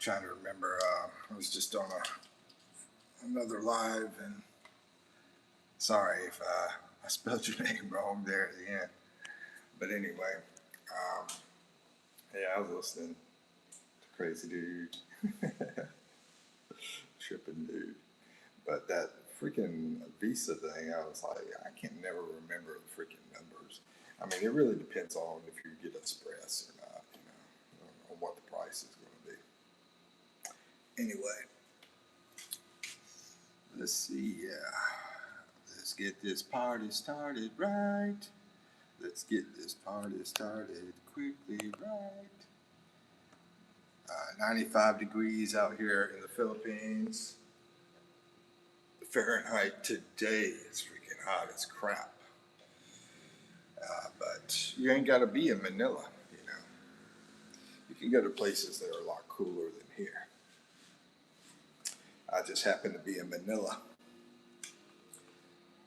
trying to remember. I was just on another live, and sorry if I spelled your name wrong there at the end. But anyway, yeah, I was listening to Crazy Dude, tripping dude. But that freaking visa thing, I was like, I can never remember the freaking numbers. I mean, it really depends on if you get express or not, on what the price is going to be. Anyway, let's see. Let's get this party started right. Let's get this party started quickly right. 95 degrees out here in the Philippines. The Fahrenheit today is freaking hot as crap. But you ain't got to be in Manila, You can go to places that are a lot cooler than here. I just happen to be in Manila.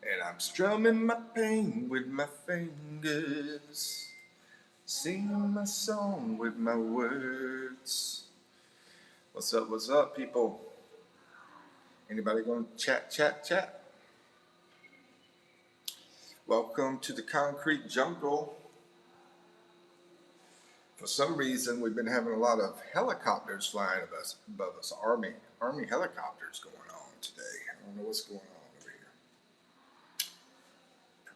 And I'm strumming my pain with my fingers, singing my song with my words. What's up, people? Anybody going to chat? Welcome to the concrete jungle. For some reason, we've been having a lot of helicopters flying above us. Army helicopters going on today. I don't know what's going on over here.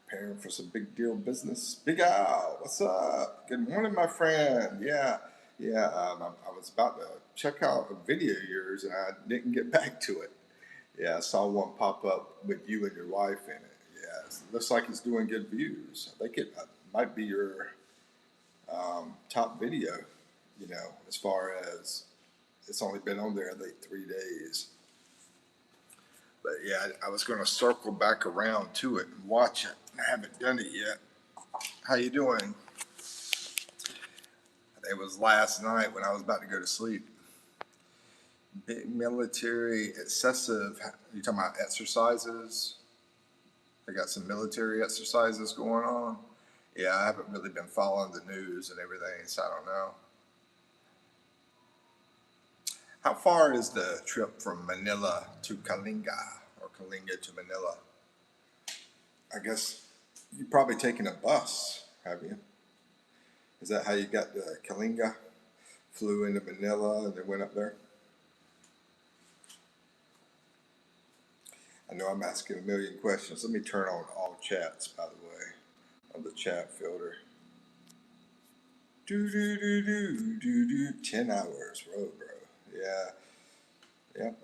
Preparing for some big deal business. Big Al, what's up? Good morning, my friend. Yeah. I was about to check out a video of yours, and I didn't get back to it. Yeah, I saw one pop up with you and your wife in it. Yeah, it looks like it's doing good views. I think it might be your top video, as far as it's only been on there, I think, 3 days. But yeah, I was going to circle back around to it and watch it. I haven't done it yet. How you doing? It was last night when I was about to go to sleep. Big military excessive. You talking about exercises? I got some military exercises going on. Yeah, I haven't really been following the news and everything, so I don't know. How far is the trip from Manila to Kalinga, or Kalinga to Manila? I guess you're probably taking a bus, have you? Is that how you got to Kalinga? Flew into Manila and then went up there? I know I'm asking a million questions. Let me turn on all chats, by the way, on the chat filter. 10 hours road, bro. Yeah,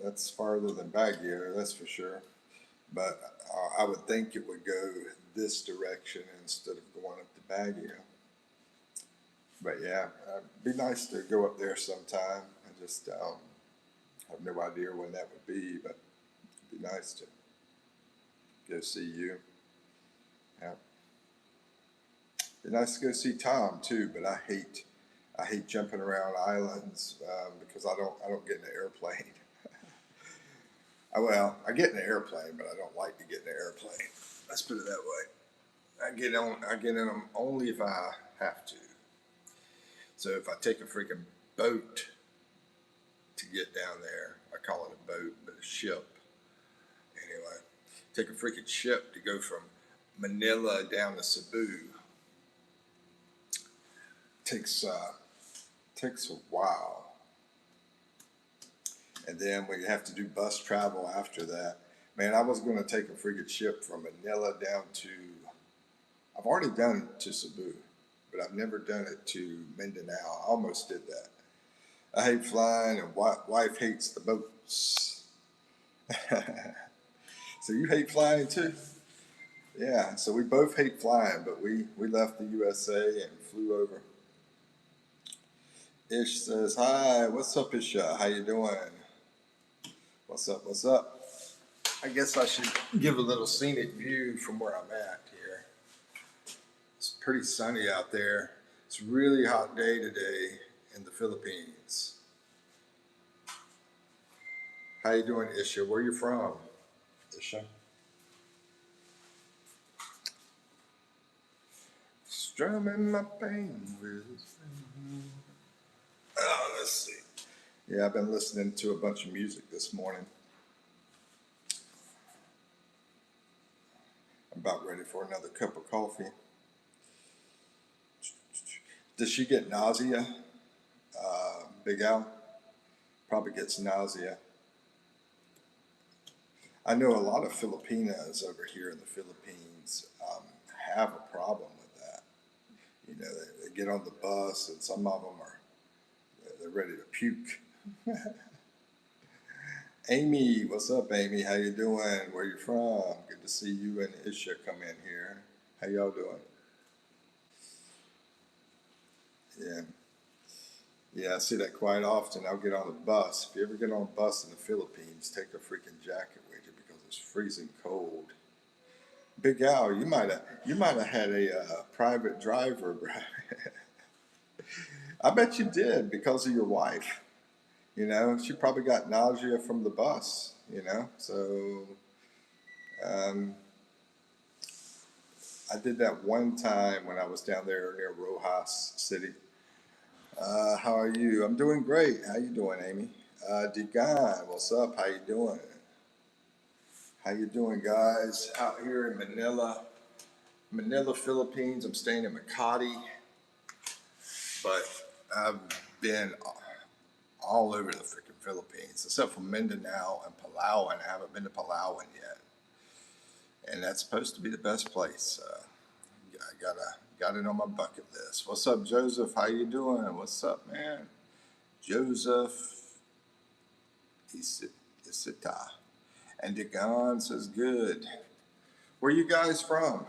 that's farther than Baguio, that's for sure. But I would think it would go this direction instead of going up to Baguio. But yeah, it'd be nice to go up there sometime. I just have no idea when that would be, but it'd be nice to go see you. Yeah. It'd be nice to go see Tom too, but I hate jumping around islands because I don't get in the airplane. I get in the airplane, but I don't like to get in the airplane. Let's put it that way. I get in them only if I have to. So if I take a freaking boat to get down there, I call it a boat, but a ship. Anyway, take a freaking ship to go from Manila down to Cebu. Takes a while. And then when you have to do bus travel after that, man, I was going to take a freaking ship from Manila down to, I've already done it to Cebu, but I've never done it to Mindanao. I almost did that. I hate flying, and wife hates the boats. So you hate flying too? Yeah, so we both hate flying, but we left the USA and flew over. Ish says, hi, what's up, Isha? How you doing? What's up? I guess I should give a little scenic view from where I'm at here. It's pretty sunny out there. It's a really hot day today in the Philippines. How you doing, Isha? Where you from, Isha? Strumming my pain with. Oh, let's see. Yeah, I've been listening to a bunch of music this morning. I'm about ready for another cup of coffee. Does she get nausea? Big Al probably gets nausea. I know a lot of Filipinas over here in the Philippines have a problem with that. You know, they get on the bus and some of them they're ready to puke. Amy, what's up, Amy? How you doing? Where you from? Good to see you and Isha come in here. How y'all doing? Yeah. Yeah, I see that quite often. I'll get on a bus. If you ever get on a bus in the Philippines, take a freaking jacket with you because it's freezing cold. Big Al, you might have had a private driver, bro. I bet you did because of your wife. You know, she probably got nausea from the bus. You know, so um, I did that one time when I was down there near Rojas City. How are you? I'm doing great. How you doing, Amy? Degan, what's up? How you doing? How you doing, guys? Out here in Manila, Philippines. I'm staying in Makati, but I've been all over the freaking Philippines, except for Mindanao and Palawan. I haven't been to Palawan yet, and that's supposed to be the best place. I got it on my bucket list. What's up, Joseph? How you doing? What's up, man? Joseph Isita. And Degan says, good. Where you guys from?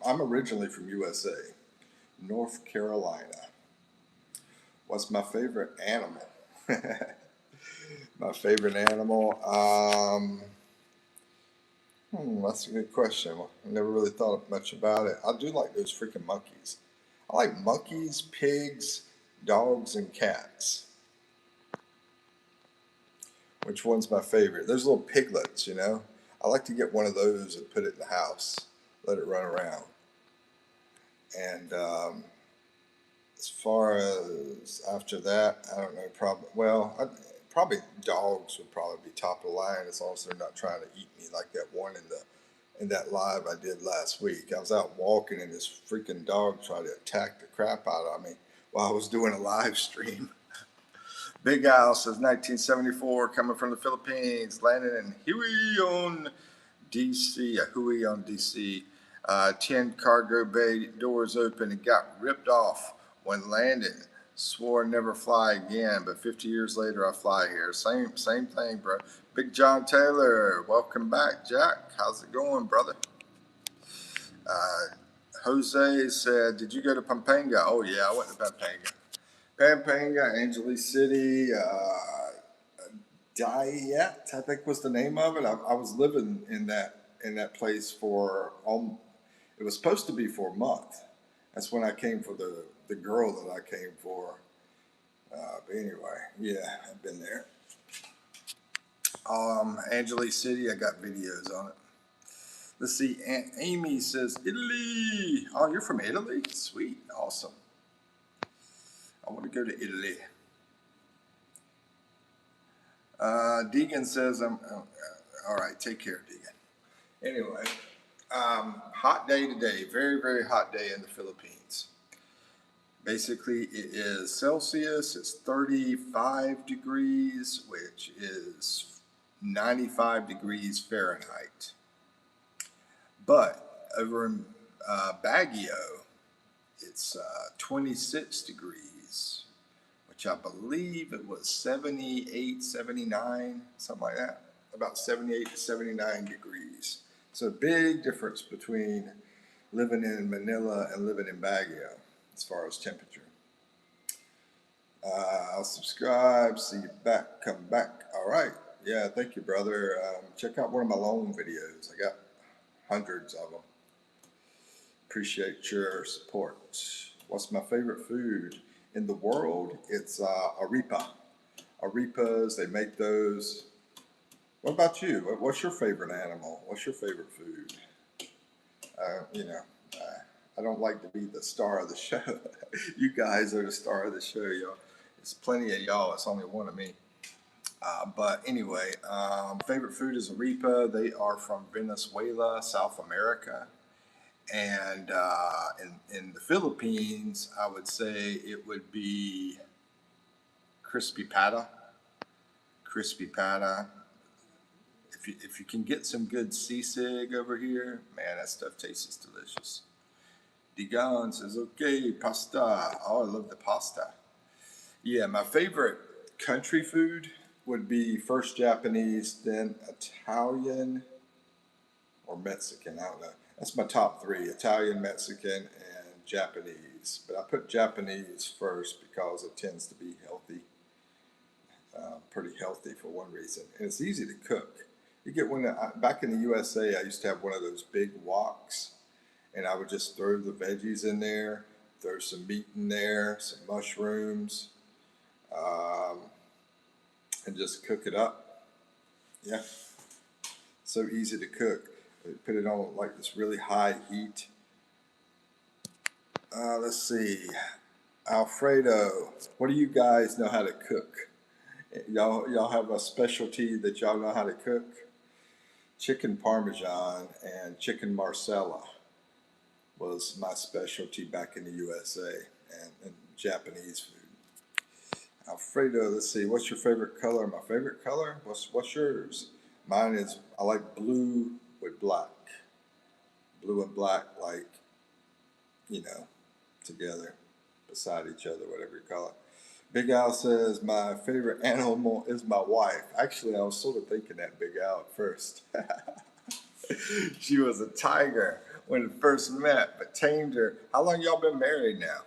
I'm originally from USA, North Carolina. What's my favorite animal? My favorite animal? That's a good question. I never really thought much about it. I do like those freaking monkeys. I like monkeys, pigs, dogs, and cats. Which one's my favorite? Those little piglets, you know? I like to get one of those and put it in the house, let it run around. And as far as after that, I don't know, probably dogs would probably be top of the line as long as they're not trying to eat me like that one in that live I did last week. I was out walking and this freaking dog tried to attack the crap out of me while I was doing a live stream. Big Al says 1974, coming from the Philippines, landed in Huion, DC, Huion, DC. 10 cargo bay doors open and got ripped off when landing. Swore never fly again, but 50 years later I fly here. Same thing, bro. Big John Taylor, welcome back, Jack. How's it going, brother? Jose said, did you go to Pampanga? Oh yeah, I went to Pampanga, Angeles City, Diet, I think was the name of it. I was living in that place for it was supposed to be for a month. That's when I came for the girl that I came for. But anyway, yeah, I've been there. Angeles City, I got videos on it. Let's see. Amy says Italy. Oh, you're from Italy? Sweet, awesome. I want to go to Italy. Deegan says all right. Take care, Deegan. Anyway, hot day today. Very, very hot day in the Philippines. Basically, it is Celsius. It's 35 degrees, which is 95 degrees Fahrenheit. But over in Baguio, it's 26 degrees, which I believe it was 78, 79, something like that. About 78 to 79 degrees. So a big difference between living in Manila and living in Baguio as far as temperature. I'll subscribe, see you back, come back. All right. Yeah, thank you, brother. Check out one of my loan videos. I got hundreds of them. Appreciate your support. What's my favorite food in the world? It's arepa. Arepas, they make those. What about you? What's your favorite animal? What's your favorite food? I don't like to be the star of the show. You guys are the star of the show, y'all. It's plenty of y'all. It's only one of me. But anyway, favorite food is arepa. They are from Venezuela, South America. And in the Philippines, I would say it would be crispy pata. Crispy pata. If you can get some good sisig over here, man, that stuff tastes delicious. Digan says, okay, pasta. Oh, I love the pasta. Yeah, my favorite country food would be first Japanese, then Italian or Mexican. I don't know. That's my top three: Italian, Mexican, and Japanese. But I put Japanese first because it tends to be healthy, pretty healthy for one reason, and it's easy to cook. You get back in the USA, I used to have one of those big woks, and I would just throw the veggies in there, throw some meat in there, some mushrooms, um, and just cook it up. Yeah, so easy to cook. Put it on like this really high heat. Let's see, Alfredo. What do you guys know how to cook? Y'all have a specialty that y'all know how to cook? Chicken Parmesan and chicken Marsala was my specialty back in the USA, and Japanese food. Alfredo, let's see, what's your favorite color? My favorite color? What's yours? Mine is, I like blue with black. Blue and black, like, you know, together, beside each other, whatever you call it. Big Al says, my favorite animal is my wife. Actually, I was sort of thinking that, Big Al, at first. She was a tiger when we first met, but tamed her. How long y'all been married now?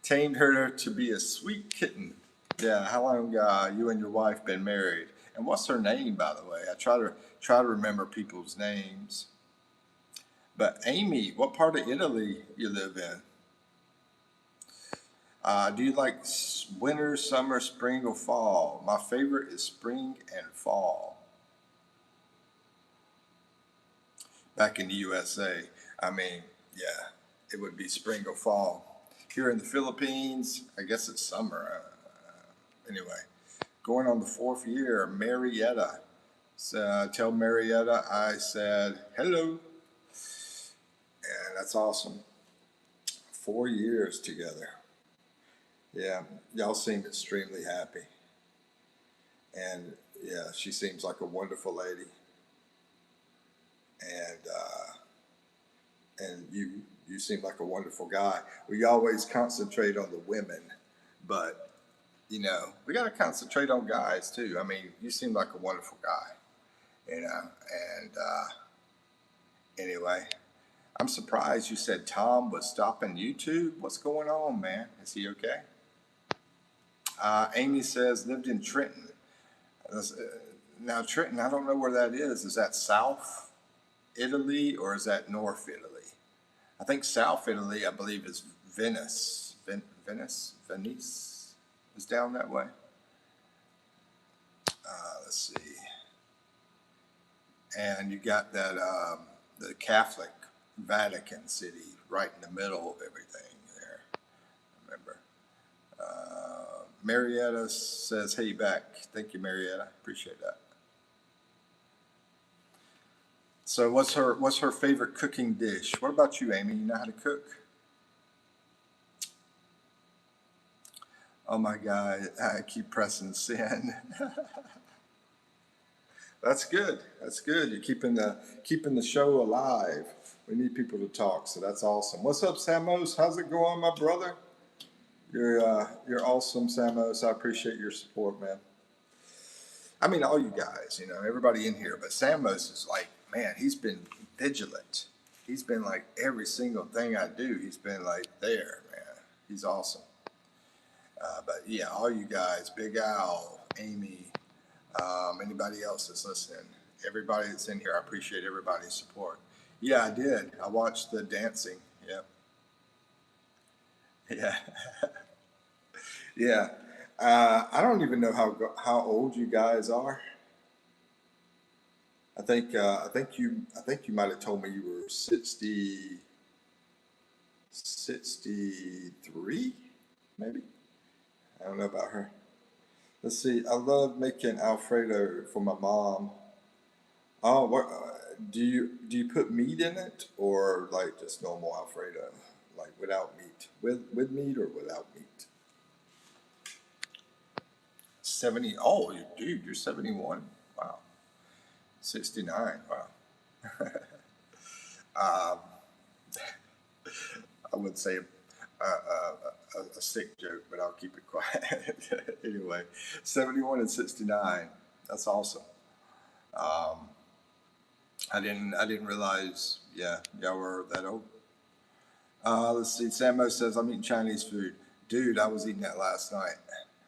Tamed her to be a sweet kitten. Yeah, how long you and your wife been married? And what's her name, by the way? I try to remember people's names. But Amy, what part of Italy you live in? Do you like winter, summer, spring, or fall? My favorite is spring and fall. Back in the USA, I mean, yeah, it would be spring or fall. Here in the Philippines, I guess it's summer. Anyway, going on the fourth year, Marietta. So, tell Marietta I said hello, and that's awesome. 4 years together. Yeah, y'all seem extremely happy. And yeah, she seems like a wonderful lady. And you seem like a wonderful guy. We always concentrate on the women, but we got to concentrate on guys too. I mean, you seem like a wonderful guy, and anyway, I'm surprised you said Tom was stopping YouTube. What's going on, man? Is he okay? Amy says lived in Trenton. Now Trenton, I don't know where that is. Is that South Italy or is that North Italy? I think South Italy, I believe, is Venice. Venice is down that way. Let's see. And you got that the Catholic Vatican City right in the middle of everything there. Remember. Marietta says, "Hey, back." Thank you, Marietta. Appreciate that. So, what's her favorite cooking dish? What about you, Amy? You know how to cook? Oh my God! I keep pressing send. That's good. That's good. You're keeping the show alive. We need people to talk, so that's awesome. What's up, Samos? How's it going, my brother? You're awesome, Samos. I appreciate your support, man. I mean, all you guys, everybody in here, but Samos is like, man, he's been vigilant. He's been like every single thing I do. He's been like there, man. He's awesome. But yeah, all you guys, Big Al, Amy, anybody else that's listening, everybody that's in here, I appreciate everybody's support. Yeah, I did. I watched the dancing. Yep. Yeah. Yeah. I don't even know how old you guys are. I think you might have told me you were 63, maybe. I don't know about her. Let's see. I love making Alfredo for my mom. Oh, what do you put meat in it or like just normal Alfredo, like without meat, with meat or without meat? 70. Oh, dude, you're 71. Wow. 69. Wow. um, I would say a sick joke, but I'll keep it quiet. Anyway, 71 and 69. That's awesome. Um, I didn't realize. Yeah, y'all were that old. Let's see. Samo says I'm eating Chinese food. Dude, I was eating that last night.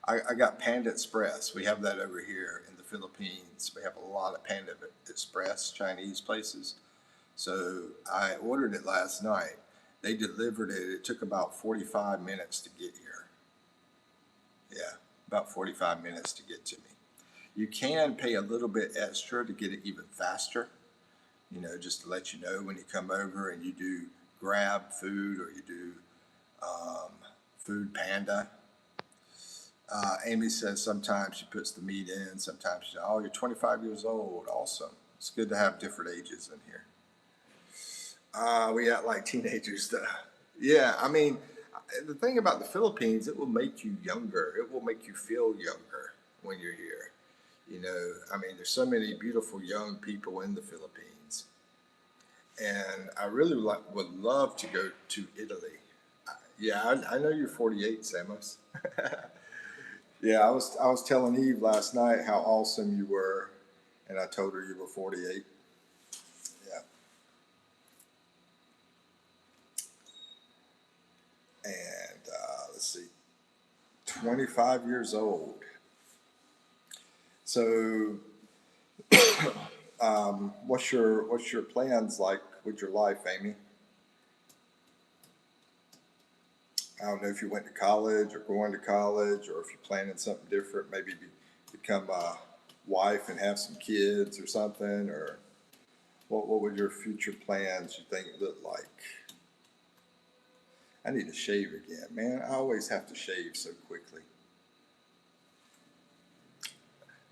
I got Panda Express. We have that over here in the Philippines. We have a lot of Panda Express Chinese places. So I ordered it last night. They delivered it. It took about 45 minutes to get here. Yeah, about 45 minutes to get to me. You can pay a little bit extra to get it even faster, just to let you know when you come over and you do grab food or you do um, food panda. Amy says sometimes she puts the meat in, sometimes oh, you're 25 years old. Awesome. It's good to have different ages in here. We act like teenagers, though. Yeah, I mean, the thing about the Philippines, it will make you younger. It will make you feel younger when you're here. I mean, there's so many beautiful young people in the Philippines, and I really would love to go to Italy. Yeah, I know you're 48, Samos. Yeah, I was telling Eve last night how awesome you were, and I told her you were 48. Yeah, and let's see, 25 years old. So, what's your plans like with your life, Amy? I don't know if you went to college or going to college, or if you're planning something different. Maybe become a wife and have some kids or something, or what would your future plans you think look like? I need to shave again, man. I always have to shave so quickly.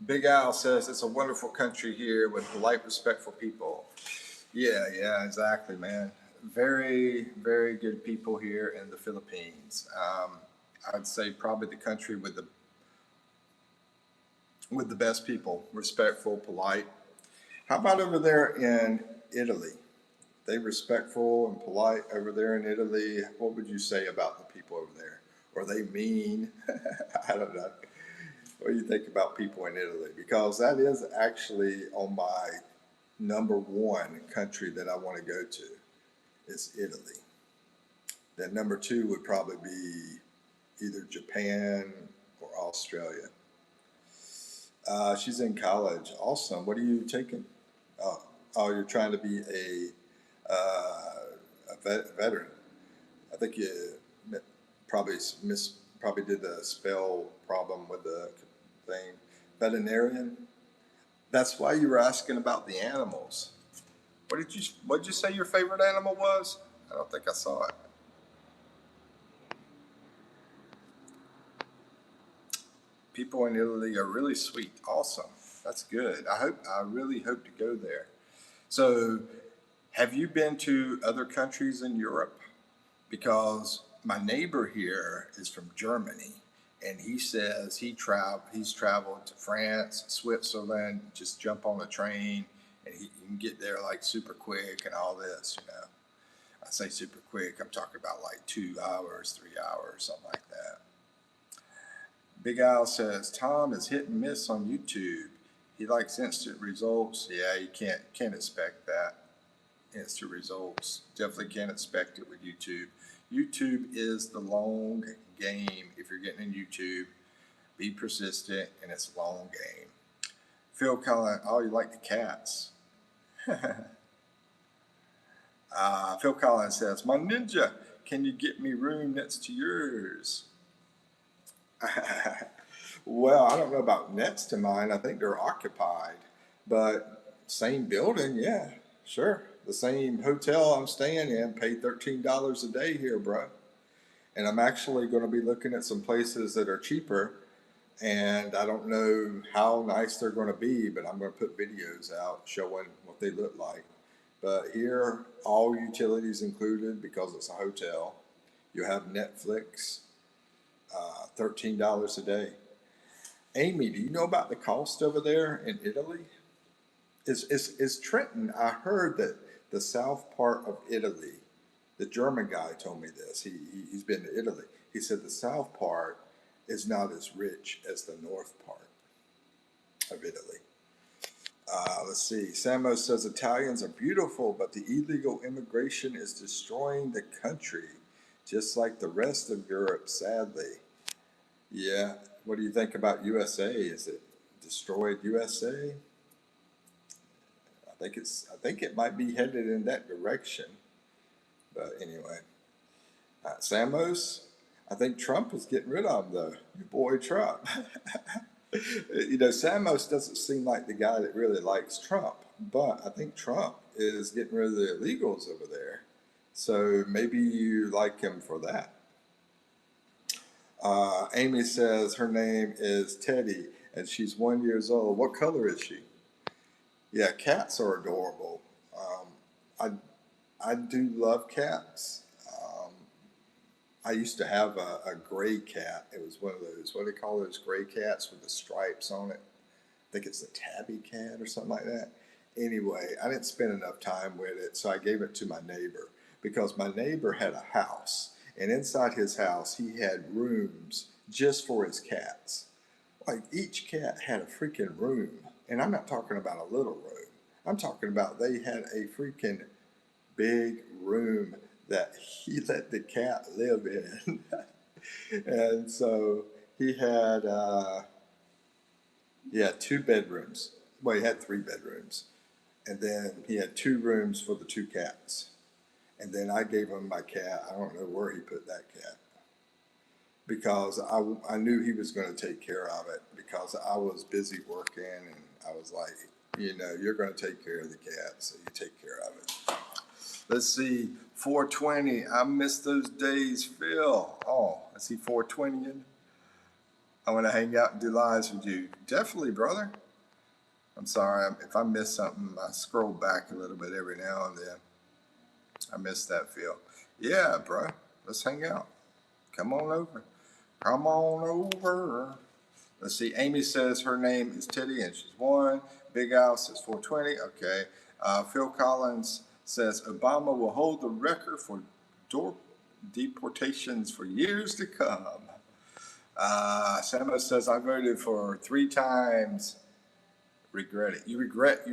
Big Al says it's a wonderful country here with polite, respectful people. Yeah, exactly, man. Very, very good people here in the Philippines. I'd say probably the country with the best people, respectful, polite. How about over there in Italy? They respectful and polite over there in Italy. What would you say about the people over there? Are they mean? I don't know. What do you think about people in Italy? Because that is actually on my number one country that I want to go to. Is Italy. Then number two would probably be either Japan or Australia. She's in college. Awesome. What are you taking? Oh, you're trying to be a veteran. I think you probably probably did the spell problem with the thing. Veterinarian. That's why you were asking about the animals. What did you say your favorite animal was? I don't think I saw it. People in Italy are really sweet. Awesome. That's good. I really hope to go there. So, have you been to other countries in Europe? Because my neighbor here is from Germany, and he says he's traveled to France, Switzerland, just jump on a train, and he can get there like super quick and all this. I say super quick, I'm talking about like 2 hours, 3 hours, something like that. Big Al says Tom is hit and miss on YouTube. He likes instant results. Yeah, you can't expect that. Instant results. Definitely can't expect it with YouTube. YouTube is the long game. If you're getting in YouTube, be persistent, and it's a long game. Phil Collins, oh, you like the cats. Phil Collins says, my ninja, can you get me room next to yours? Well, I don't know about next to mine. I think they're occupied, but same building, yeah, sure. The same hotel I'm staying in, paid $13 a day here, bro. And I'm actually going to be looking at some places that are cheaper and I don't know how nice they're going to be, but I'm going to put videos out showing what they look like. But here, all utilities included because it's a hotel. You have Netflix, $13 a day. Amy, do you know about the cost over there in Italy? Is Trenton? I heard that the south part of Italy, the German guy told me this. He's been to Italy. He said the south part is not as rich as the north part of Italy. Let's see. Samo says Italians are beautiful, but the illegal immigration is destroying the country, just like the rest of Europe, sadly. Yeah. What do you think about USA? Is it destroyed USA? I think it might be headed in that direction. But anyway, Samos, I think Trump is getting rid of him though. Your boy Trump. You know, Samos doesn't seem like the guy that really likes Trump, but I think Trump is getting rid of the illegals over there. So maybe you like him for that. Amy says her name is Teddy and she's 1 year old. What color is she? Yeah, cats are adorable. I do love cats. I used to have a gray cat. It was one of those, what do they call those gray cats with the stripes on it? I think it's a tabby cat or something like that. Anyway, I didn't spend enough time with it, so I gave it to my neighbor because my neighbor had a house, and inside his house, he had rooms just for his cats. Like each cat had a freaking room, and I'm not talking about a little room. I'm talking about they had a freaking big room that he let the cat live in. And so he had, two bedrooms. Well, he had three bedrooms. And then he had two rooms for the two cats. And then I gave him my cat. I don't know where he put that cat because I knew he was going to take care of it because I was busy working and I was like, you know, you're going to take care of the cat, so you take care of it. Let's see, 420. I miss those days, Phil. Oh, I see 420 in. I want to hang out and do lives with you. Definitely, brother. I'm sorry if I miss something. I scroll back a little bit every now and then. I miss that, Phil. Yeah, bro. Let's hang out. Come on over. Come on over. Let's see. Amy says her name is Teddy and she's 1. Big Al says 420. Okay. Phil Collins says Obama will hold the record for deportations for years to come. Samo says I voted for 3 times. Regret it. You regret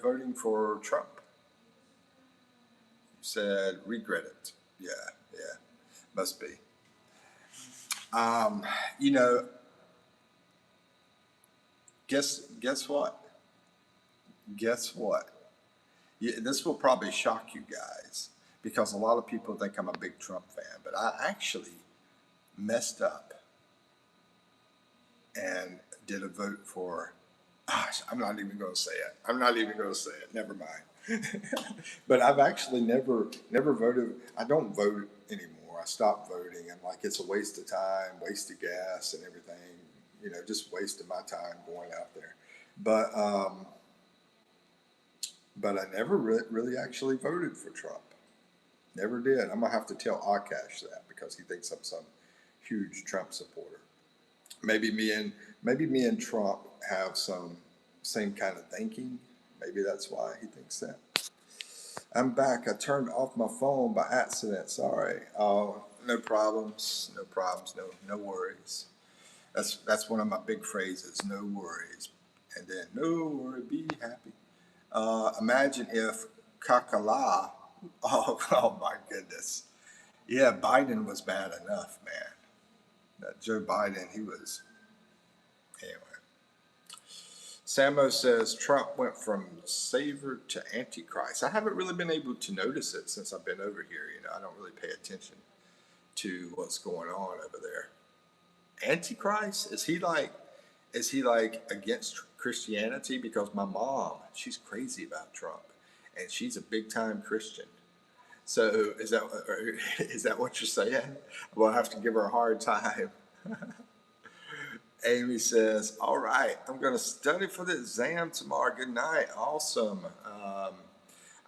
voting for Trump. You said regret it. Yeah. Must be. You know, guess what? Guess what? Yeah, this will probably shock you guys because a lot of people think I'm a big Trump fan, but I actually messed up and did a vote for. Gosh, I'm not even going to say it. Never mind. But I've actually never voted. I don't vote anymore. I stopped voting. I'm like, it's a waste of time, waste of gas and everything. You know, just wasting my time going out there. But I never really actually voted for Trump. Never did. I'm gonna have to tell Akash that because he thinks I'm some huge Trump supporter. Maybe me and Trump have some same kind of thinking. Maybe that's why he thinks that. I'm back. I turned off my phone by accident. Sorry. Oh, no problems. No worries. That's one of my big phrases. No worries. And then no worry, be happy. Imagine if Kakala. Oh my goodness. Yeah, Biden was bad enough, man. That Joe Biden, he was. Anyway. Samo says Trump went from savior to antichrist. I haven't really been able to notice it since I've been over here. You know, I don't really pay attention to what's going on over there. Antichrist? Is he like against Christianity? Because my mom, she's crazy about Trump, and she's a big time Christian. So is that what you're saying? We'll have to give her a hard time. Amy says, all right, I'm going to study for the exam tomorrow. Good night. Awesome.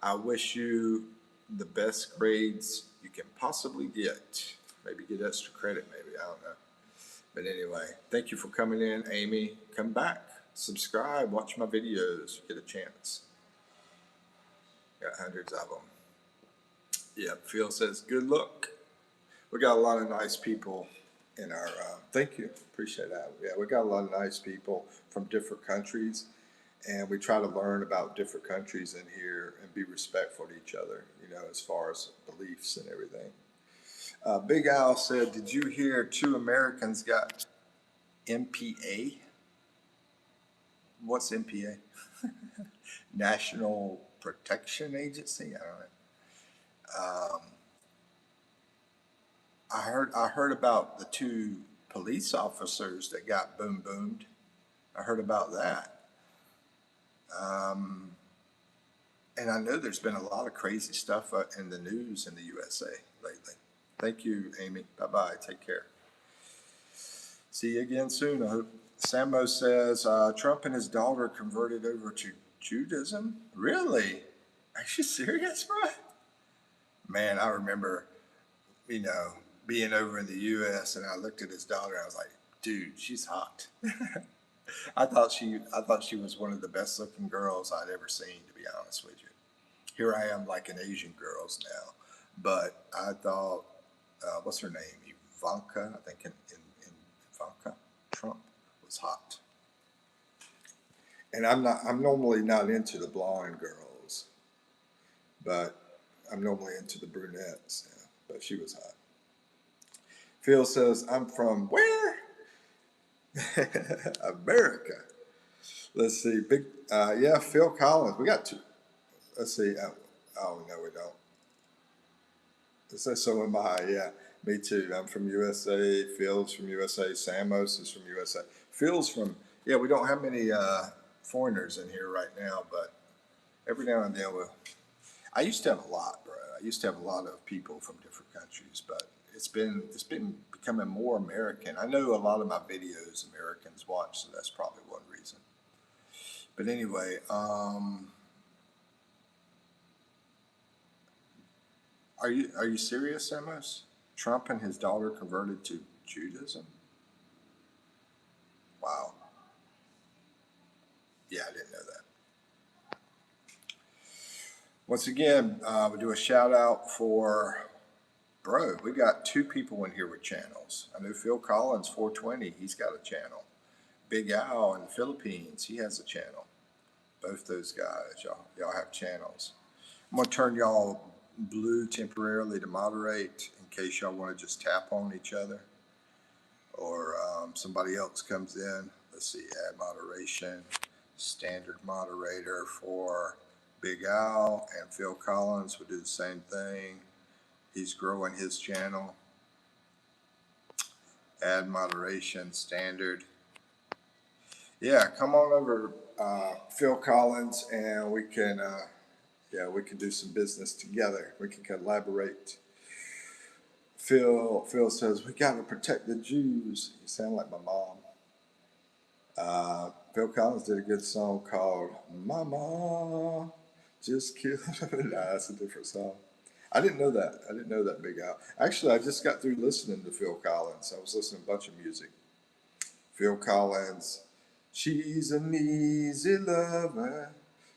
I wish you the best grades you can possibly get. Maybe get extra credit, maybe. I don't know. But anyway, thank you for coming in, Amy. Come back, subscribe, watch my videos. Get a chance. Got hundreds of them. Yeah, Phil says, good luck. We got a lot of nice people in our, thank you, appreciate that. Yeah, we got a lot of nice people from different countries, and we try to learn about different countries in here and be respectful to each other, you know, as far as beliefs and everything. Big Al said, did you hear 2 Americans got MPA? What's MPA? National Protection Agency? I don't know. I heard about the 2 police officers that got boomed. I heard about that. And I know there's been a lot of crazy stuff in the news in the USA lately. Thank you, Amy. Bye-bye. Take care. See you again soon, I hope. Sambo says, Trump and his daughter converted over to Judaism? Really? Are you serious, bro? Man, I remember, you know, being over in the U.S. and I looked at his daughter and I was like, dude, she's hot. I thought she was one of the best looking girls I'd ever seen, to be honest with you. Here I am like an Asian girls now. But I thought, what's her name? Ivanka, I think in Ivanka Trump was hot. And I'm normally not into the blonde girls, but I'm normally into the brunettes. Yeah, but she was hot. Phil says, I'm from where? America. Let's see. Yeah, Phil Collins. We got 2. Let's see. Oh, no, we don't. It says so am I. Yeah, me too. I'm from USA. Phil's from USA. Samos is from USA. Phil's from, yeah, we don't have many foreigners in here right now, but every now and then I used to have a lot, bro. I used to have a lot of people from different countries, but it's been becoming more American. I know a lot of my videos Americans watch, so that's probably one reason. But anyway, are you serious, Amos? Trump and his daughter converted to Judaism? Wow. Yeah, I didn't know that. Once again, we do a shout out for, bro, we got 2 people in here with channels. I know Phil Collins, 420, he's got a channel. Big Al in the Philippines, he has a channel. Both those guys, y'all have channels. I'm gonna turn y'all blue temporarily to moderate in case y'all want to just tap on each other, or somebody else comes in. Let's see, add moderation, standard moderator for Big Al, and Phil Collins would do the same thing. He's growing his channel. Add moderation, standard. Yeah, come on over, Phil Collins, and we can do some business together. We can collaborate. Phil says, we got to protect the Jews. You sound like my mom. Phil Collins did a good song called Mama Just Killed. Nah, that's a different song. I didn't know that, Big Al. Actually, I just got through listening to Phil Collins. I was listening to a bunch of music. Phil Collins, she's an easy lover.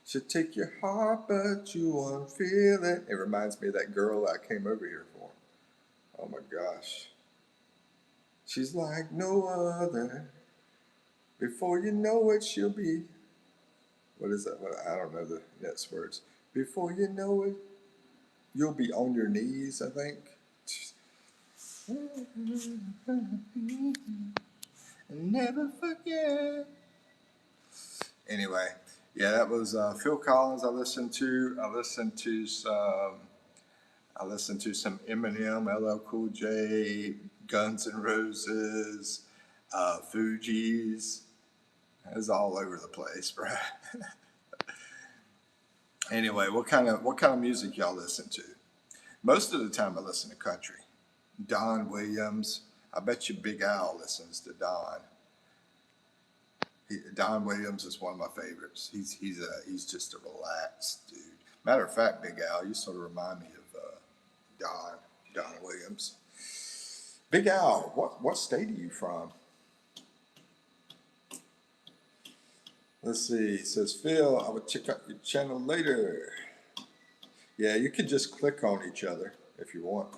She'll take your heart, but you won't feel it. It reminds me of that girl I came over here for. Oh my gosh. She's like no other. Before you know it, she'll be. What is that? I don't know the next words. Before you know it, you'll be on your knees, I think. Never forget. Anyway, yeah, that was Phil Collins. I listened to some Eminem, LL Cool J, Guns N' Roses, Fugees. It was all over the place, bro. Anyway, what kind of music y'all listen to? Most of the time, I listen to country. Don Williams. I bet you Big Al listens to Don. Don Williams is one of my favorites. He's just a relaxed dude. Matter of fact, Big Al, you sort of remind me of Don Williams. Big Al, what state are you from? Let's see. It says Phil, I will check out your channel later. Yeah, you can just click on each other if you want.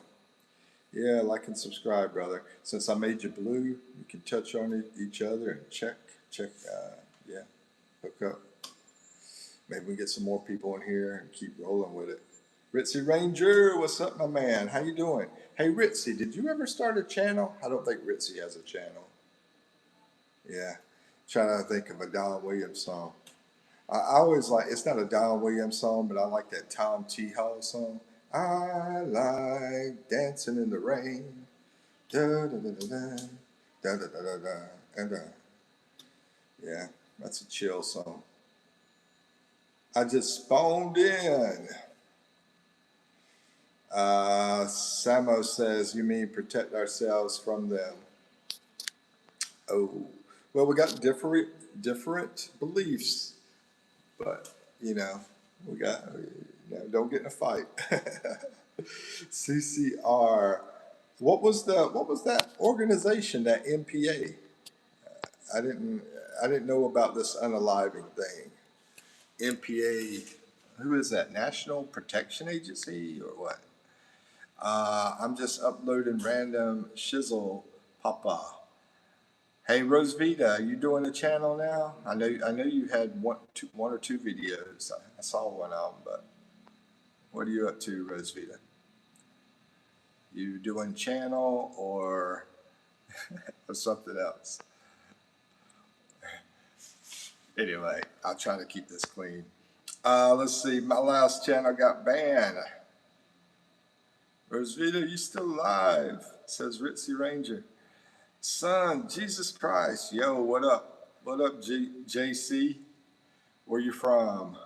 Yeah, like and subscribe, brother. Since I made you blue, you can touch on each other and check, yeah, hook up. Maybe we get some more people in here and keep rolling with it. Ritzy Ranger, what's up, my man? How you doing? Hey, Ritzy, did you ever start a channel? I don't think Ritzy has a channel. Yeah, trying to think of a Don Williams song. I always like, it's not a Don Williams song, but I like that Tom T. Hall song. I like dancing in the rain. Da da da da da da da da da and yeah, that's a chill song. I just spawned in. Samo says, you mean protect ourselves from them? Oh, well, we got different beliefs, but you know, don't get in a fight. CCR. What was that organization, that MPA? I didn't know about this unaliving thing. MPA, who is that? National Protection Agency or what? I'm just uploading random shizzle, Papa. Hey Rosvita, you doing a channel now? I know you had one or two videos. I saw one of them, but what are you up to, Rosvita? You doing channel or something else? Anyway, I'll try to keep this clean. Let's see. My last channel got banned. Rosvita, you still alive? Says Ritzy Ranger. Son, Jesus Christ. Yo, what up? What up, JC? Where you from?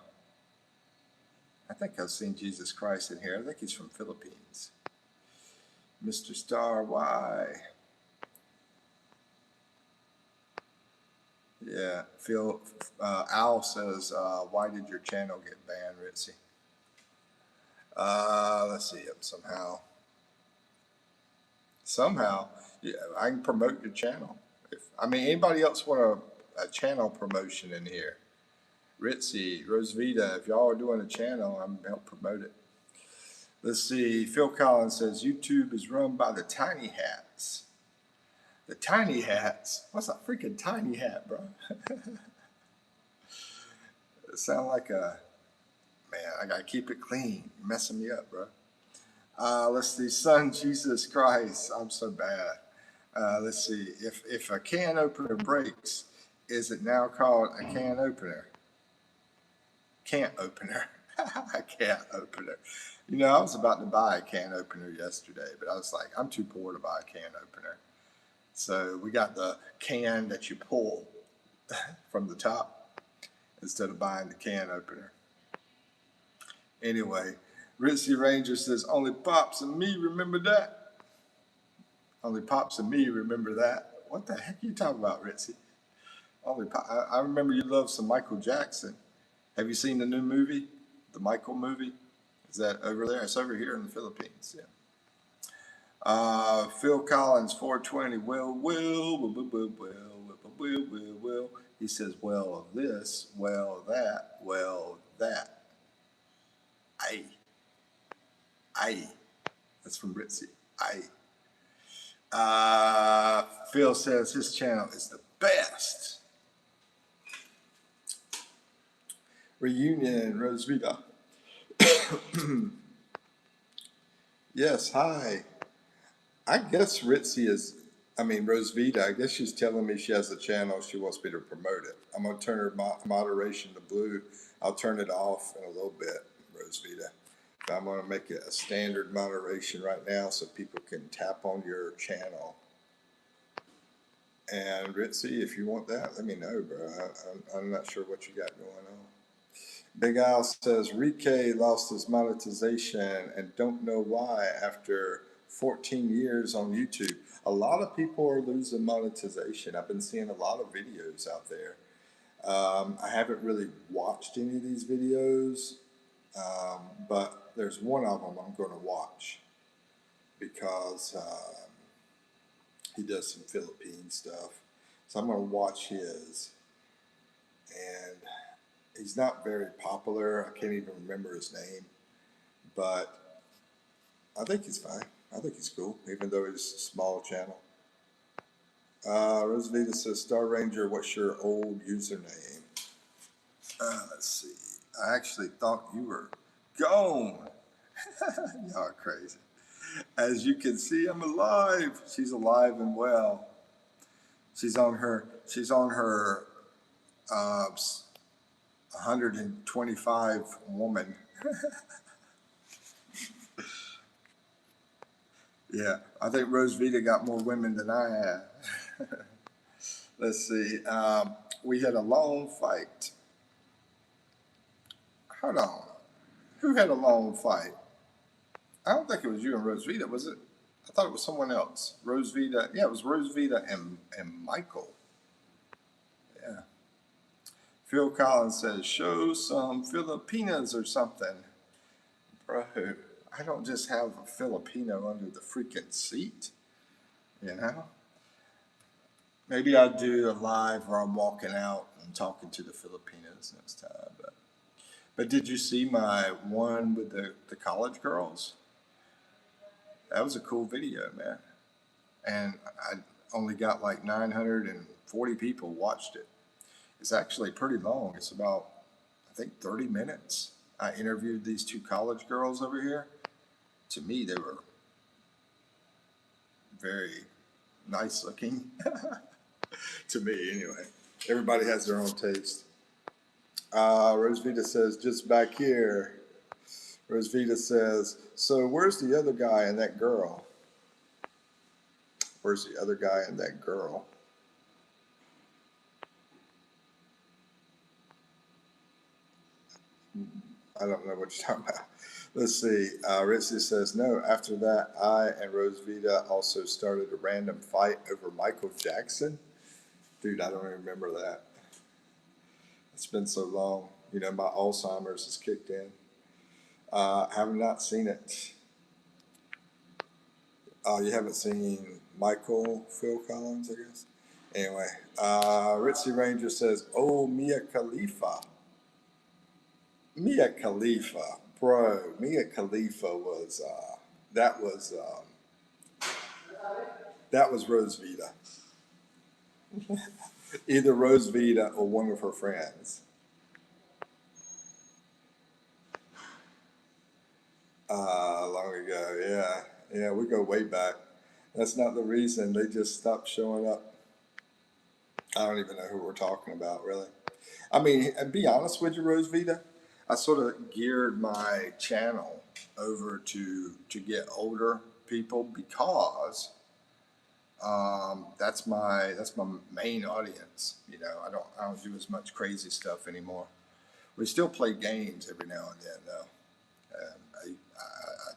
I think I've seen Jesus Christ in here. I think he's from Philippines. Mr. Star, why? Yeah, Phil, Al says, why did your channel get banned, Ritzy? Let's see, somehow, yeah, I can promote your channel. Anybody else want a channel promotion in here? Ritzy, Rosvita, if y'all are doing a channel, I'm help promote it. Let's see, Phil Collins says, YouTube is run by the Tiny Hats. The Tiny Hats? What's a freaking tiny hat, bro? It sounds like man, I gotta keep it clean. You're messing me up, bro. Let's see, Son Jesus Christ, I'm so bad. Let's see, if a can opener breaks, is it now called a can opener? Can't opener. A can opener. You know, I was about to buy a can opener yesterday, but I was like, I'm too poor to buy a can opener. So we got the can that you pull from the top instead of buying the can opener. Anyway, Ritzy Ranger says, only Pops and me remember that. Only Pops and me remember that. What the heck are you talking about, Ritzy? I remember you love some Michael Jackson. Have you seen the new movie, the Michael movie? Is that over there? It's over here in the Philippines. Yeah. Phil Collins, 420. Well. He says, well, this, well, that, well, that. Aye. That's from Ritzy. Aye. Phil says his channel is the best. Reunion, Rosvita. Yes, hi. I guess Rosvita, I guess she's telling me she has a channel. She wants me to promote it. I'm going to turn her moderation to blue. I'll turn it off in a little bit, Rosvita. I'm going to make it a standard moderation right now so people can tap on your channel. And Ritzy, if you want that, let me know, bro. I'm not sure what you got going on. Big Al says, Rike lost his monetization and don't know why after 14 years on YouTube. A lot of people are losing monetization. I've been seeing a lot of videos out there. I haven't really watched any of these videos, but there's one of them I'm going to watch because he does some Philippine stuff. So I'm going to watch his. And he's not very popular. I can't even remember his name. But I think he's fine. I think he's cool, even though it's a small channel. Rosavita says, Star Ranger, what's your old username? Let's see. I actually thought you were gone. Y'all are crazy. As you can see, I'm alive. She's alive and well. She's on her 125 woman. Yeah, I think Rosavita got more women than I have. Let's see. We had a long fight. Hold on. Who had a long fight? I don't think it was you and Rosavita, was it? I thought it was someone else. Rosavita. Yeah, it was Rosavita and Michael. Yeah. Phil Collins says, show some Filipinas or something. Bro, I don't just have a Filipino under the freaking seat, you know? Maybe I'll do a live where I'm walking out and talking to the Filipinas next time. But did you see my one with the college girls? That was a cool video, man. And I only got like 940 people watched it. It's actually pretty long. It's about, I think, 30 minutes. I interviewed these two college girls over here. To me, they were very nice looking. To me, anyway. Everybody has their own taste. Rosavita says, just back here. Rosavita says, so where's the other guy and that girl? Where's the other guy and that girl? I don't know what you're talking about. Let's see. Ritzy says, no, after that, I and Rosavita also started a random fight over Michael Jackson. Dude, I don't even remember that. It's been so long. You know, my Alzheimer's has kicked in. I have not seen it. You haven't seen Michael Phil Collins, I guess? Anyway, Ritzy Ranger says, oh, Mia Khalifa. Mia Khalifa, bro. Mia Khalifa was that was Rosavita. Either Rosavita or one of her friends. Long ago, yeah, we go way back. That's not the reason. They just stopped showing up. I don't even know who we're talking about, really. I mean, and be honest with you, Rosavita, I sort of geared my channel over to get older people because that's my main audience. You know, I don't do as much crazy stuff anymore. We still play games every now and then, though. I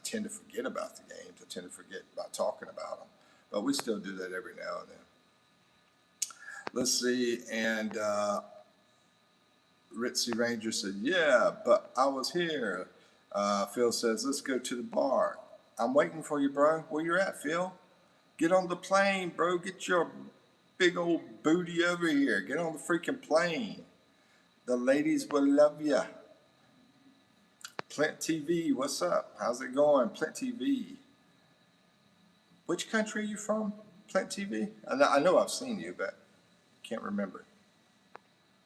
tend to forget about the games. I tend to forget about talking about them, but we still do that every now and then. Let's see, and Ritzy Ranger said, yeah, but I was here. Phil says, let's go to the bar. I'm waiting for you, bro. Where you at, Phil? Get on the plane, bro. Get your big old booty over here. Get on the freaking plane. The ladies will love you. Plint TV, what's up? How's it going? Plint TV. Which country are you from? Plint TV? I know I've seen you, but can't remember.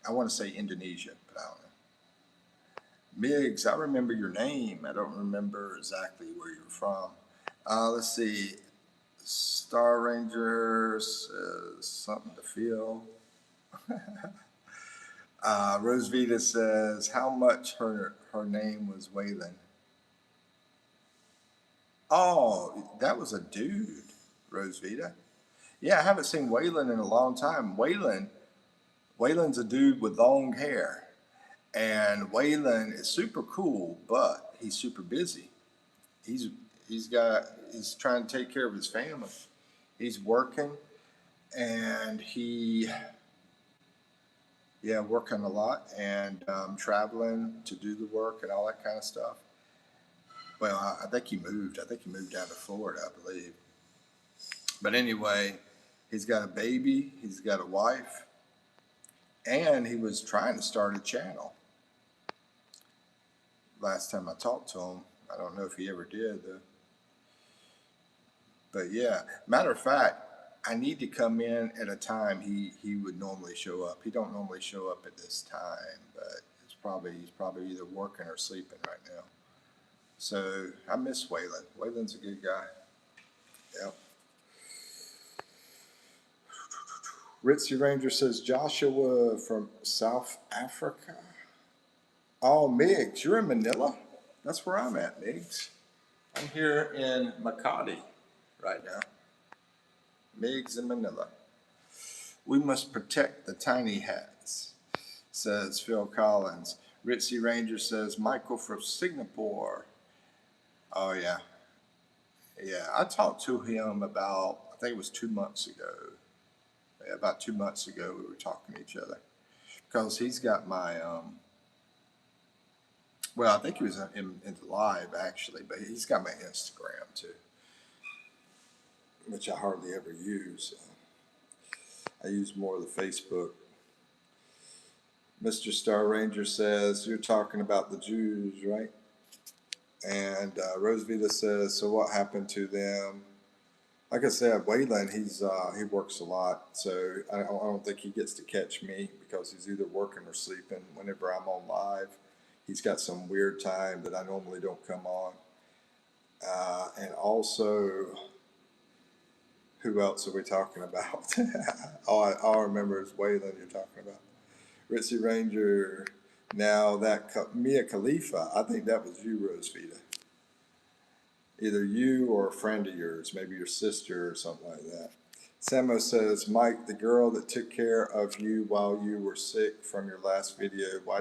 I want to say Indonesia, but I don't know. Migs, I remember your name. I don't remember exactly where you're from. Let's see. Star Ranger says something to feel. Rosavita says how much her name was Waylon. Oh, that was a dude, Rosavita. Yeah, I haven't seen Waylon in a long time. Waylon's a dude with long hair. And Waylon is super cool, but he's super busy. He's trying to take care of his family. He's working, and he Yeah, working a lot and traveling to do the work and all that kind of stuff. Well, I think he moved. I think he moved down to Florida, I believe. But anyway, he's got a baby, he's got a wife, and he was trying to start a channel. Last time I talked to him, I don't know if he ever did though. But yeah, matter of fact, I need to come in at a time he would normally show up. He don't normally show up at this time, but he's probably either working or sleeping right now. So I miss Waylon. Waylon's a good guy. Yep. Ritzy Ranger says Joshua from South Africa. Oh, Miggs, you're in Manila? That's where I'm at, Miggs. I'm here in Makati right now. Miggs in Manila. We must protect the tiny hats, says Phil Collins. Ritzy Ranger says Michael from Singapore. Oh, yeah. Yeah, I talked to him about, I think it was 2 months ago. Yeah, about 2 months ago, we were talking to each other. Because he's got my, well, I think he was in live actually, but he's got my Instagram too, which I hardly ever use. I use more of the Facebook. Mr. Star Ranger says, you're talking about the Jews, right? And Rosevita says, so what happened to them? Like I said, Waylon, he works a lot, so I don't think he gets to catch me because he's either working or sleeping. Whenever I'm on live, he's got some weird time that I normally don't come on. And also, who else are we talking about? all I remember is Waylon you're talking about. Ritzy Ranger. Now that Mia Khalifa, I think that was you, Rosevita. Either you or a friend of yours, maybe your sister or something like that. Samo says, Mike, the girl that took care of you while you were sick from your last video, why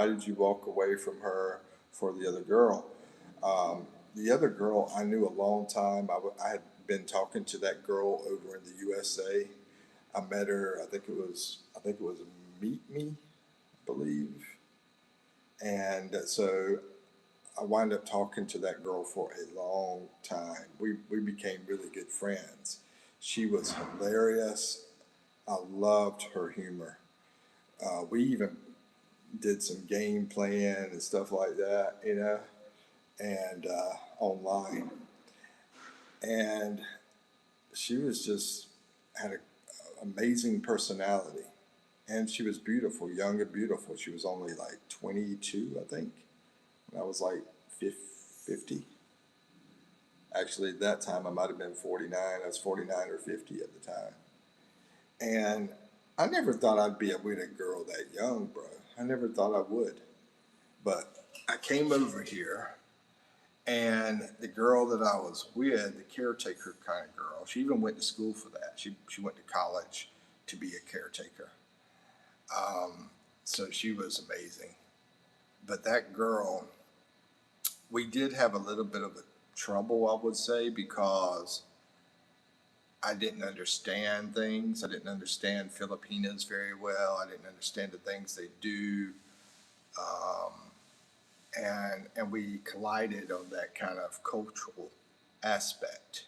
did you walk away from her for the other girl? The other girl I knew a long time. I had been talking to that girl over in the USA. I met her. I think it was Meet Me, I believe. And so I wound up talking to that girl for a long time. We became really good friends. She was hilarious. I loved her humor. We even did some game playing and stuff like that, and online. And she was just had an amazing personality. And she was beautiful, young and beautiful. She was only like 22, I think. And I was like 50. Actually, at that time, I might have been 49. I was 49 or 50 at the time. And I never thought I'd be with a girl that young, bro. I never thought I would. But I came over here, and the girl that I was with, the caretaker kind of girl, she even went to school for that. She went to college to be a caretaker. So she was amazing. But that girl, we did have a little bit of a trouble, I would say, because I didn't understand things. I didn't understand Filipinos very well. I didn't understand the things they do. And we collided on that kind of cultural aspect.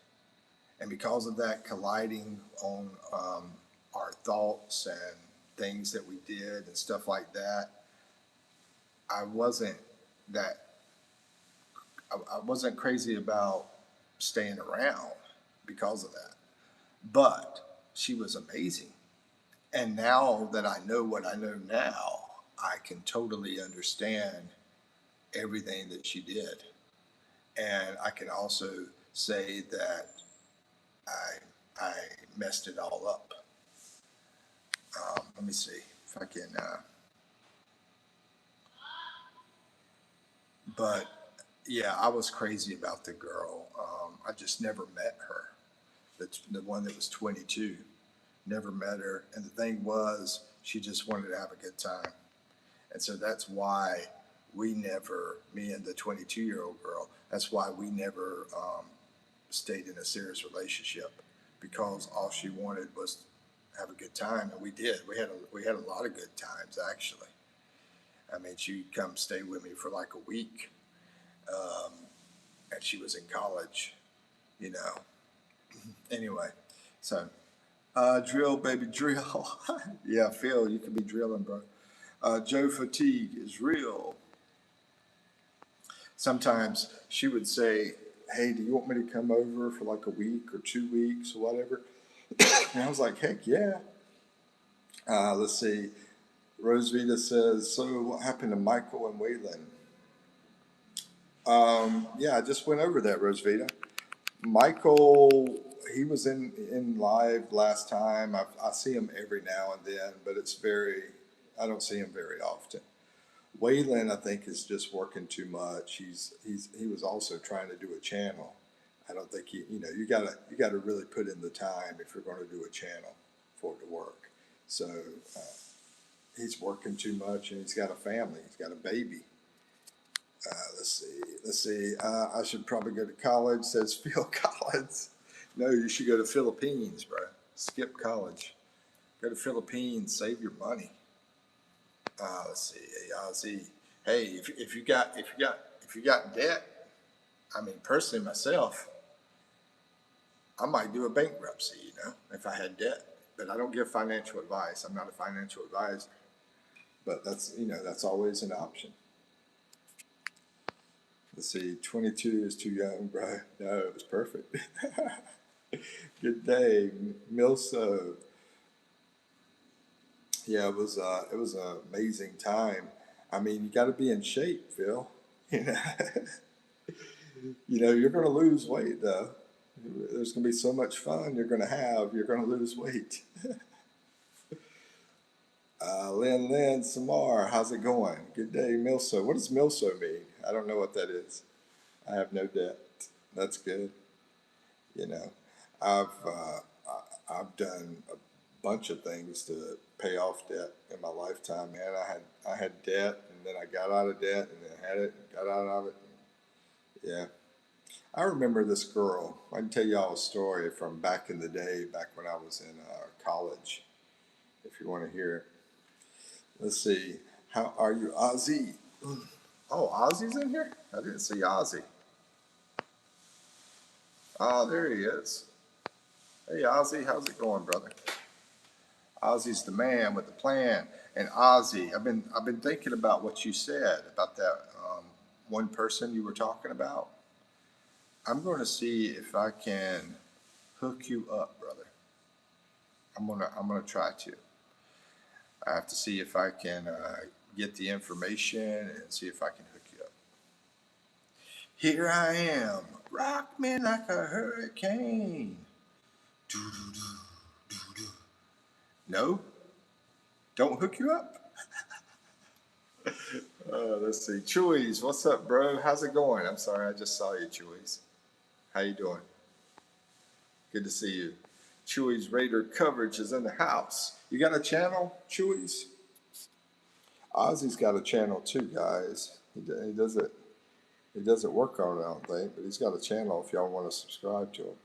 And because of that colliding on our thoughts and things that we did and stuff like that, I wasn't that I wasn't crazy about staying around because of that. But she was amazing. And now that I know what I know now, I can totally understand everything that she did. And I can also say that I messed it all up. Let me see if I can. But yeah, I was crazy about the girl. I just never met her. The one that was 22. Never met her. And the thing was, she just wanted to have a good time. And so that's why me and the 22-year-old girl, that's why we never stayed in a serious relationship, because all she wanted was have a good time, and we did. We had a lot of good times actually. I mean, she'd come stay with me for like a week, um, and she was in college, you know. Anyway, so drill, baby, drill. Yeah, Phil, you can be drilling, bro. Joe fatigue is real. Sometimes she would say, "Hey, do you want me to come over for like a week or 2 weeks or whatever?" And I was like, "Heck yeah." Let's see. Rosvita says, "So what happened to Michael and Waylon?" Yeah, I just went over that, Rosvita. Michael, he was in live last time. I see him every now and then, but I don't see him very often. Waylon, I think, is just working too much. He was also trying to do a channel. I don't think you gotta really put in the time if you're going to do a channel for it to work. So uh, he's working too much, and he's got a family. He's got a baby. Let's see. I should probably go to college, says Phil Collins. No, you should go to Philippines, bro. Skip college. Go to Philippines, save your money. Let's see. Ozzy. Hey, if you got debt, I mean, personally myself, I might do a bankruptcy, if I had debt. But I don't give financial advice. I'm not a financial advisor. But that's always an option. Let's see, 22 is too young, bro. No, it was perfect. Good day, Milso. Yeah, it was an amazing time. I mean, you got to be in shape, Phil. You know, you're going to lose weight though. There's going to be so much fun you're going to have. You're going to lose weight. Lynn, Samar, how's it going? Good day, Milso. What does Milso mean? I don't know what that is. I have no debt. That's good. You know, I've I've done a bunch of things to pay off debt in my lifetime. Man, I had debt, and then I got out of debt, and then had it, and got out of it. Yeah, I remember this girl. I can tell y'all a story from back in the day, back when I was in college. If you want to hear it, let's see. How are you, Ozzy? Oh, Ozzy's in here. I didn't see Ozzy. Oh, there he is. Hey, Ozzy, how's it going, brother? Ozzy's the man with the plan. And Ozzy, I've been thinking about what you said about that one person you were talking about. I'm going to see if I can hook you up, brother. I'm gonna try to. I have to see if I can get the information and see if I can hook you up. Here I am, rock me like a hurricane. Doo-doo-doo, doo-doo. No, don't hook you up. Let's see. Chewies, what's up, bro? How's it going? I'm sorry, I just saw you, Chewies. How you doing? Good to see you. Chewy's Raider coverage is in the house. You got a channel, Chewy's? Ozzy's got a channel too, guys. He does it. He doesn't work on it, I don't think, but he's got a channel if y'all want to subscribe to him.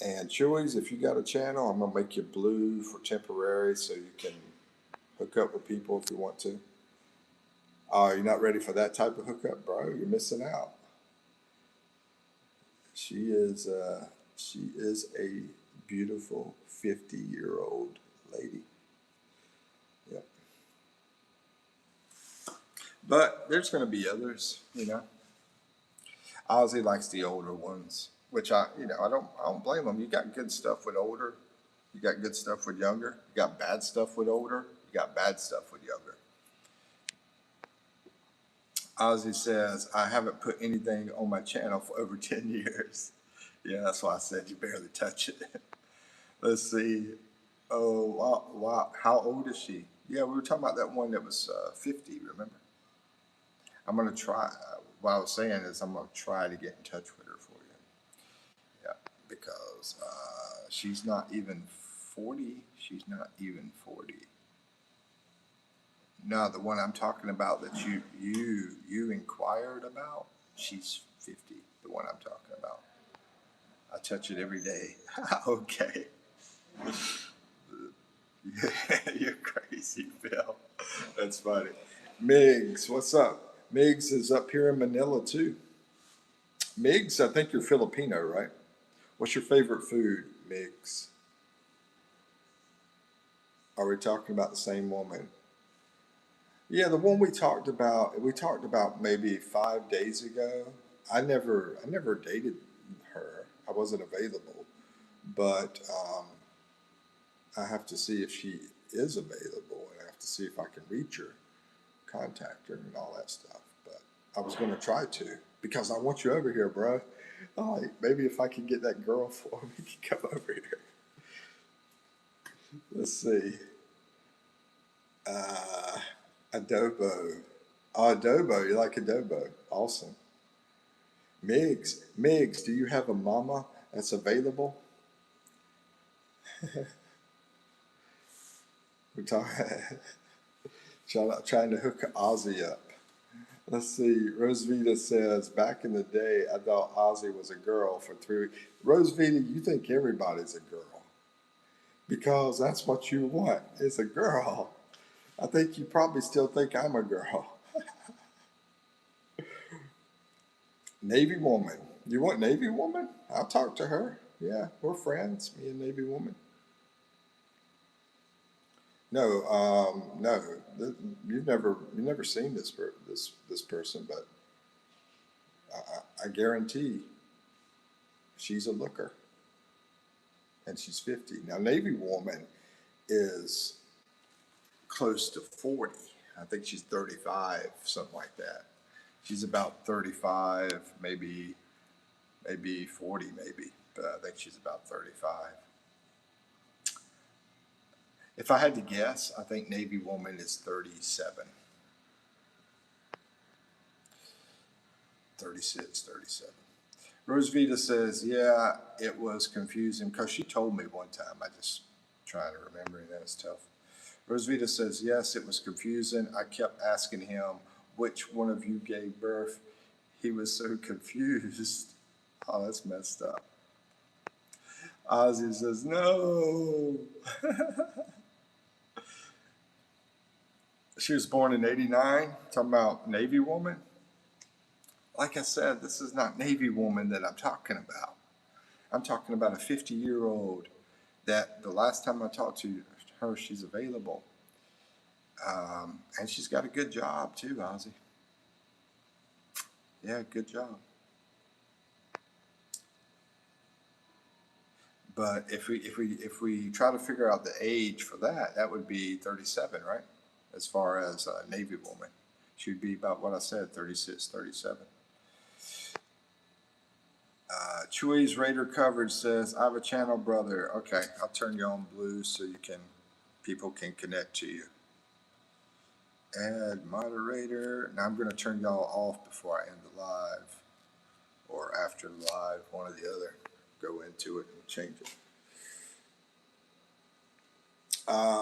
And Chewy's, if you got a channel, I'm gonna make you blue for temporary so you can hook up with people if you want to. Oh, you're not ready for that type of hookup, bro? You're missing out. She is a beautiful 50-year-old lady. Yep. But there's going to be others. Ozzy likes the older ones, which I don't blame him. You got good stuff with older. You got good stuff with younger. You got bad stuff with older. You got bad stuff with younger. Ozzy says, I haven't put anything on my channel for over 10 years. Yeah, that's why I said you barely touch it. Let's see. Oh, wow, wow. How old is she? Yeah, we were talking about that one that was 50, remember? I'm going to try. What I was saying is I'm going to try to get in touch with her for you. Yeah, because she's not even 40. She's not even 40. No, the one I'm talking about that you inquired about, she's 50. The one I'm talking about. I touch it every day. Okay. You're crazy, Phil. That's funny. Miggs, what's up? Miggs is up here in Manila too. Miggs, I think you're Filipino, right? What's your favorite food, Miggs? Are we talking about the same woman? Yeah, the one we talked about. We talked about maybe 5 days ago. I never dated her. I wasn't available, but I have to see if she is available, and I have to see if I can reach her, contact her, and all that stuff. But I was going to try to because I want you over here, bro. Oh, maybe if I can get that girl for me to come over here. Let's see. Uh, adobo. Oh, adobo. You like adobo? Awesome. Migs, do you have a mama that's available? We're talking, trying to hook Ozzy up. Let's see. Rosvita says, back in the day, I thought Ozzy was a girl for 3 weeks. Rosvita, you think everybody's a girl because that's what you want is a girl. I think you probably still think I'm a girl. Navy woman. You want Navy woman? I'll talk to her. Yeah, we're friends, me and Navy woman. No, no. You've never seen this person, but I guarantee she's a looker, and she's 50 now. Navy woman is close to 40. I think she's 35, something like that. She's about 35, maybe 40, maybe. But I think she's about 35. If I had to guess, I think Navy woman is 37. 36, 37. Rosvita says, yeah, it was confusing because she told me one time. I just trying to remember, and that is tough. Rosvita says, yes, it was confusing. I kept asking him which one of you gave birth. He was so confused. Oh, that's messed up. Ozzy says, no. She was born in 89, talking about Navy woman. Like I said, this is not Navy woman that I'm talking about. I'm talking about a 50-year-old that the last time I talked to her, she's available. And she's got a good job too, Ozzy. Yeah, good job. But if we try to figure out the age for that, that would be 37, right? As far as a Navy woman, she would be about what I said, 36, 37. Chewy's Raider coverage says, I have a channel, brother. Okay, I'll turn you on blue so people can connect to you. Add moderator. Now I'm going to turn y'all off before I end the live, or after the live, one or the other. Go into it and change it.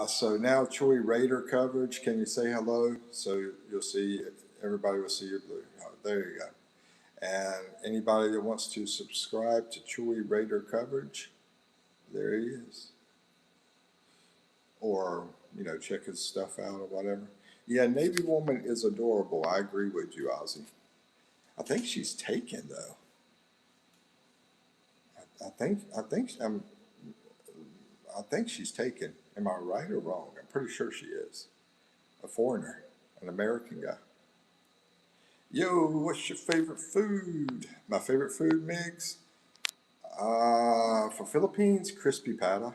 So now Chewy Raider coverage. Can you say hello? So you'll see, everybody will see your blue. Oh, there you go. And anybody that wants to subscribe to Chewy Raider coverage, there he is. Or, check his stuff out or whatever. Yeah, Navy woman is adorable. I agree with you, Ozzy. I think she's taken though. I think she's taken. Am I right or wrong? I'm pretty sure she is. A foreigner, an American guy. Yo, what's your favorite food? My favorite food, Migs? For Philippines, crispy pata.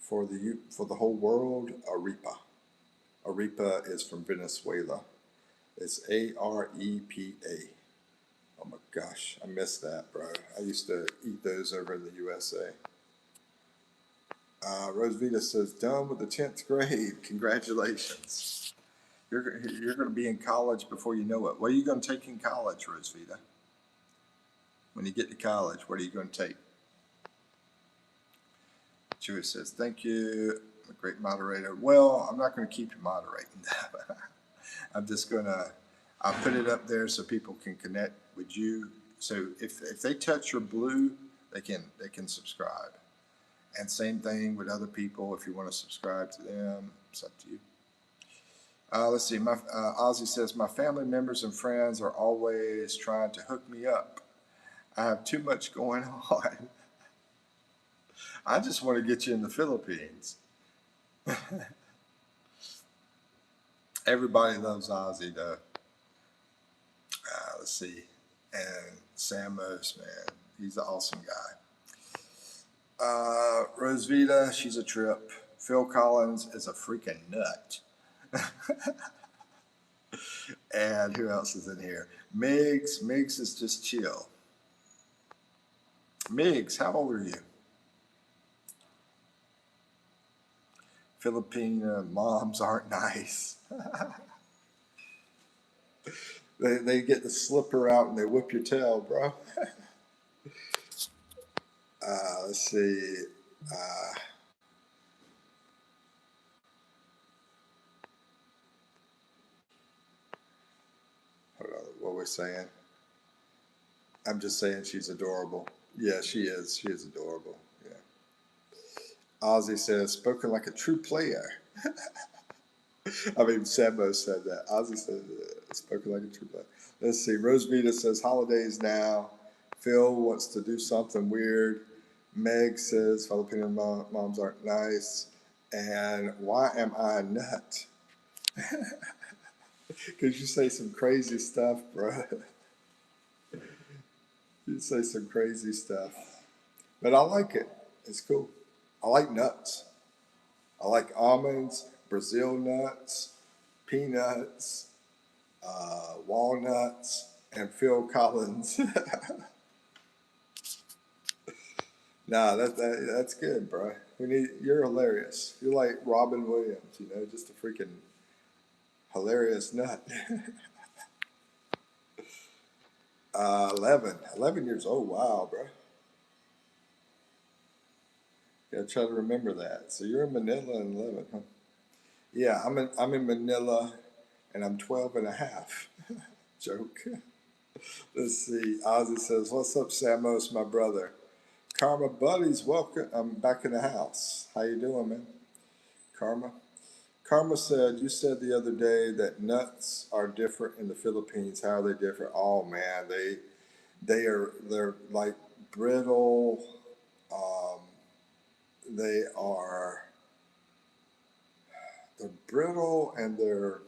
For the whole world, arepa. Arepa is from Venezuela. It's Arepa. Oh my gosh, I missed that, bro. I used to eat those over in the USA. Rosvita says, done with the 10th grade. Congratulations. You're going to be in college before you know it. What are you going to take in college, Rosvita? When you get to college, what are you going to take? Chewy says, thank you. I'm a great moderator. Well, I'm not going to keep you moderating that. I'm just going to, I'll put it up there so people can connect with you. So if they touch your blue, they can subscribe. And same thing with other people. If you want to subscribe to them, it's up to you. Let's see. Ozzy says, my family members and friends are always trying to hook me up. I have too much going on. I just want to get you in the Philippines. Everybody loves Ozzy, though. Let's see. And Samos, man, he's an awesome guy. Rosvita, she's a trip. Phil Collins is a freaking nut. And who else is in here? Migs is just chill. Migs, how old are you? Filipino moms aren't nice. They get the slipper out and they whip your tail, bro. Let's see. Hold on, what we're saying? I'm just saying she's adorable. Yeah, she is. She is adorable. Yeah. Ozzy says, spoken like a true player. I mean, Sambo said that. Ozzy said, spoken like a true player. Let's see. Rosevita says, holidays now. Phil wants to do something weird. Meg says, Filipino moms aren't nice. And why am I a nut? Because you say some crazy stuff, bro. You say some crazy stuff. But I like it. It's cool. I like nuts. I like almonds, Brazil nuts, peanuts, walnuts, and Phil Collins. Nah, that's good, bro. You're hilarious. You're like Robin Williams, just a freaking hilarious nut. 11 years old. Wow, bro. Gotta try to remember that. So you're in Manila and 11, huh? Yeah, I'm in Manila, and I'm 12 and a half. Joke. Let's see. Ozzy says, what's up, Samos, my brother? Karma buddies, welcome. I'm back in the house. How you doing, man? Karma said, you said the other day that nuts are different in the Philippines. How are they different? Oh man, they're like brittle. They're brittle and they're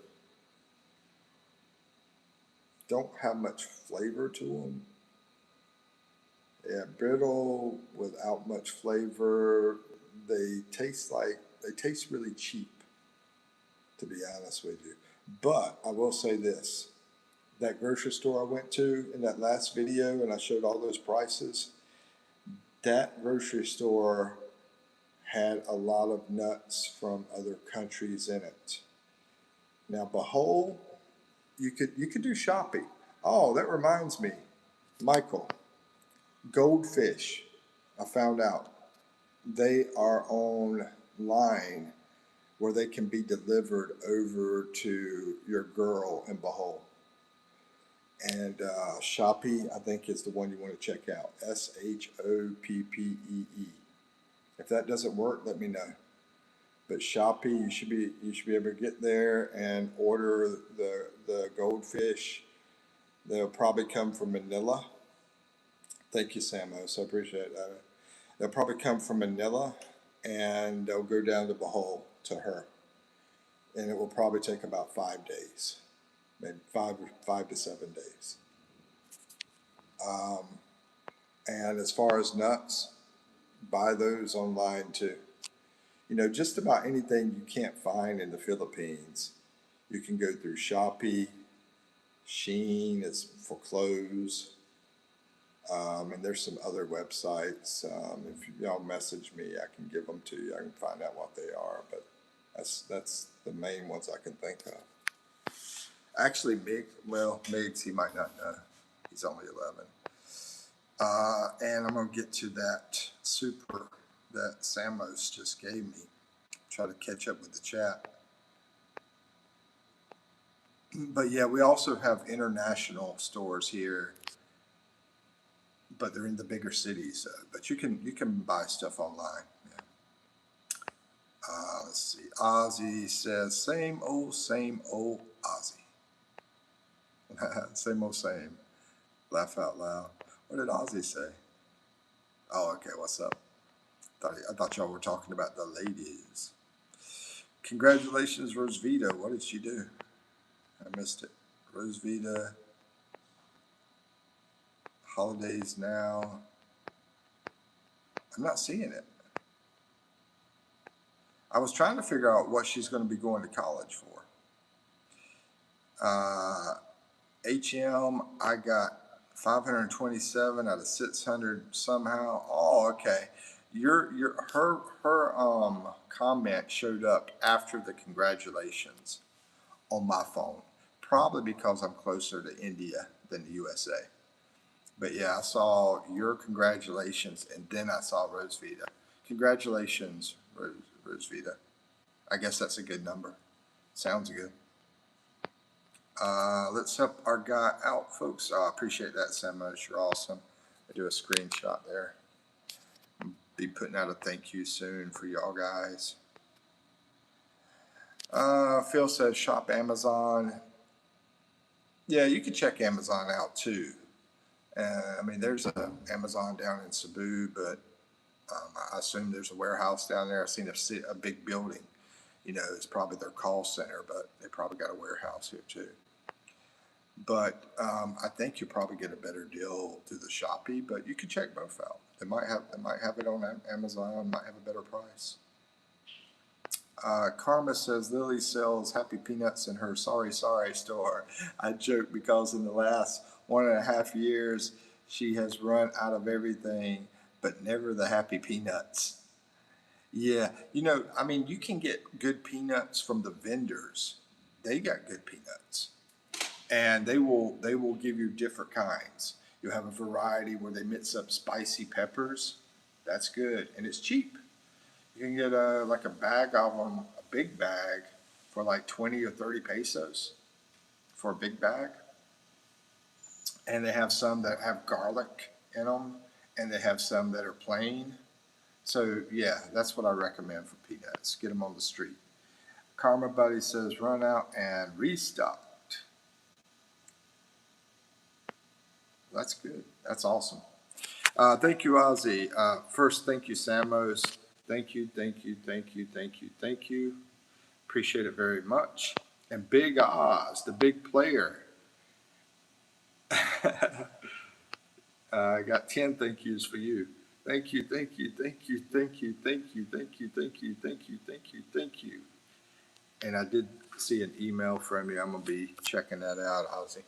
don't have much flavor to them. Yeah, brittle without much flavor. They taste really cheap, to be honest with you. But I will say this, that grocery store I went to in that last video and I showed all those prices, that grocery store had a lot of nuts from other countries in it. Now, Behold, you could do Shopee. Oh, that reminds me, Michael, Goldfish, I found out they are online where they can be delivered over to your girl in Behold. And Shopee, I think, is the one you want to check out. SHOPPEE. If that doesn't work, let me know. But Shopee, you should be able to get there and order the goldfish. They'll probably come from Manila. Thank you, Samos. I appreciate that. They'll probably come from Manila, and they'll go down to Behold to her, and it will probably take about 5 days, maybe 5 to 7 days. And as far as nuts, buy those online too. Just about anything you can't find in the Philippines, you can go through Shopee. Shein is for clothes. And there's some other websites. If y'all message me, I can give them to you. I can find out what they are, but that's the main ones I can think of. Actually, Migs, he might not know. He's only 11. And I'm going to get to that super that Samos just gave me. Try to catch up with the chat. But yeah, we also have international stores here, but they're in the bigger cities. But you can buy stuff online. Yeah. Let's see. Ozzy says, same old Ozzy. Same old same. Laugh out loud. What did Ozzy say? Oh, okay. What's up? I thought y'all were talking about the ladies. Congratulations, Rosvita. What did she do? I missed it. Rosvita, holidays now. I'm not seeing it. I was trying to figure out what she's going to be going to college for. HM, I got 527 out of 600 somehow. Oh, okay. Her comment showed up after the congratulations on my phone, probably because I'm closer to India than the USA. But yeah, I saw your congratulations, and then I saw Rosvita. Congratulations, Rosvita. I guess that's a good number. Sounds good. Let's help our guy out, folks. I appreciate that, Samus. You're awesome. I do a screenshot there. Be putting out a thank you soon for y'all guys. Phil says shop Amazon. Yeah, you can check Amazon out too. I mean, there's a Amazon down in Cebu, but I assume there's a warehouse down there. I've seen a big building. You know, it's probably their call center, but they probably got a warehouse here too. But I think you probably get a better deal through the Shopee. But you can check both out. They might have it on Amazon. Might have a better price. Karma says Lily sells Happy Peanuts in her Sorry store. I joke because in the last 1.5 years she has run out of everything, but never the Happy Peanuts. Yeah, you know, I mean, you can get good peanuts from the vendors. They got good peanuts, and they will give you different kinds. You have a variety where they mix up spicy peppers. That's good, and it's cheap. You can get like a bag of them, a big bag, for like 20 or 30 pesos for a big bag. And they have some that have garlic in them, and they have some that are plain. So yeah, that's what I recommend for peanuts. Get them on the street. Karma Buddy says run out and restocked. That's good. That's awesome. Thank you, Ozzy. First, thank you, Samos. Thank you, thank you, thank you, thank you, thank you. Appreciate it very much. And Big Oz, the big player. I got 10 thank yous for you. Thank you, thank you, thank you, thank you, thank you, thank you, thank you, thank you, thank you, thank you. And I did see an email from you. I'm going to be checking that out, Ozzy.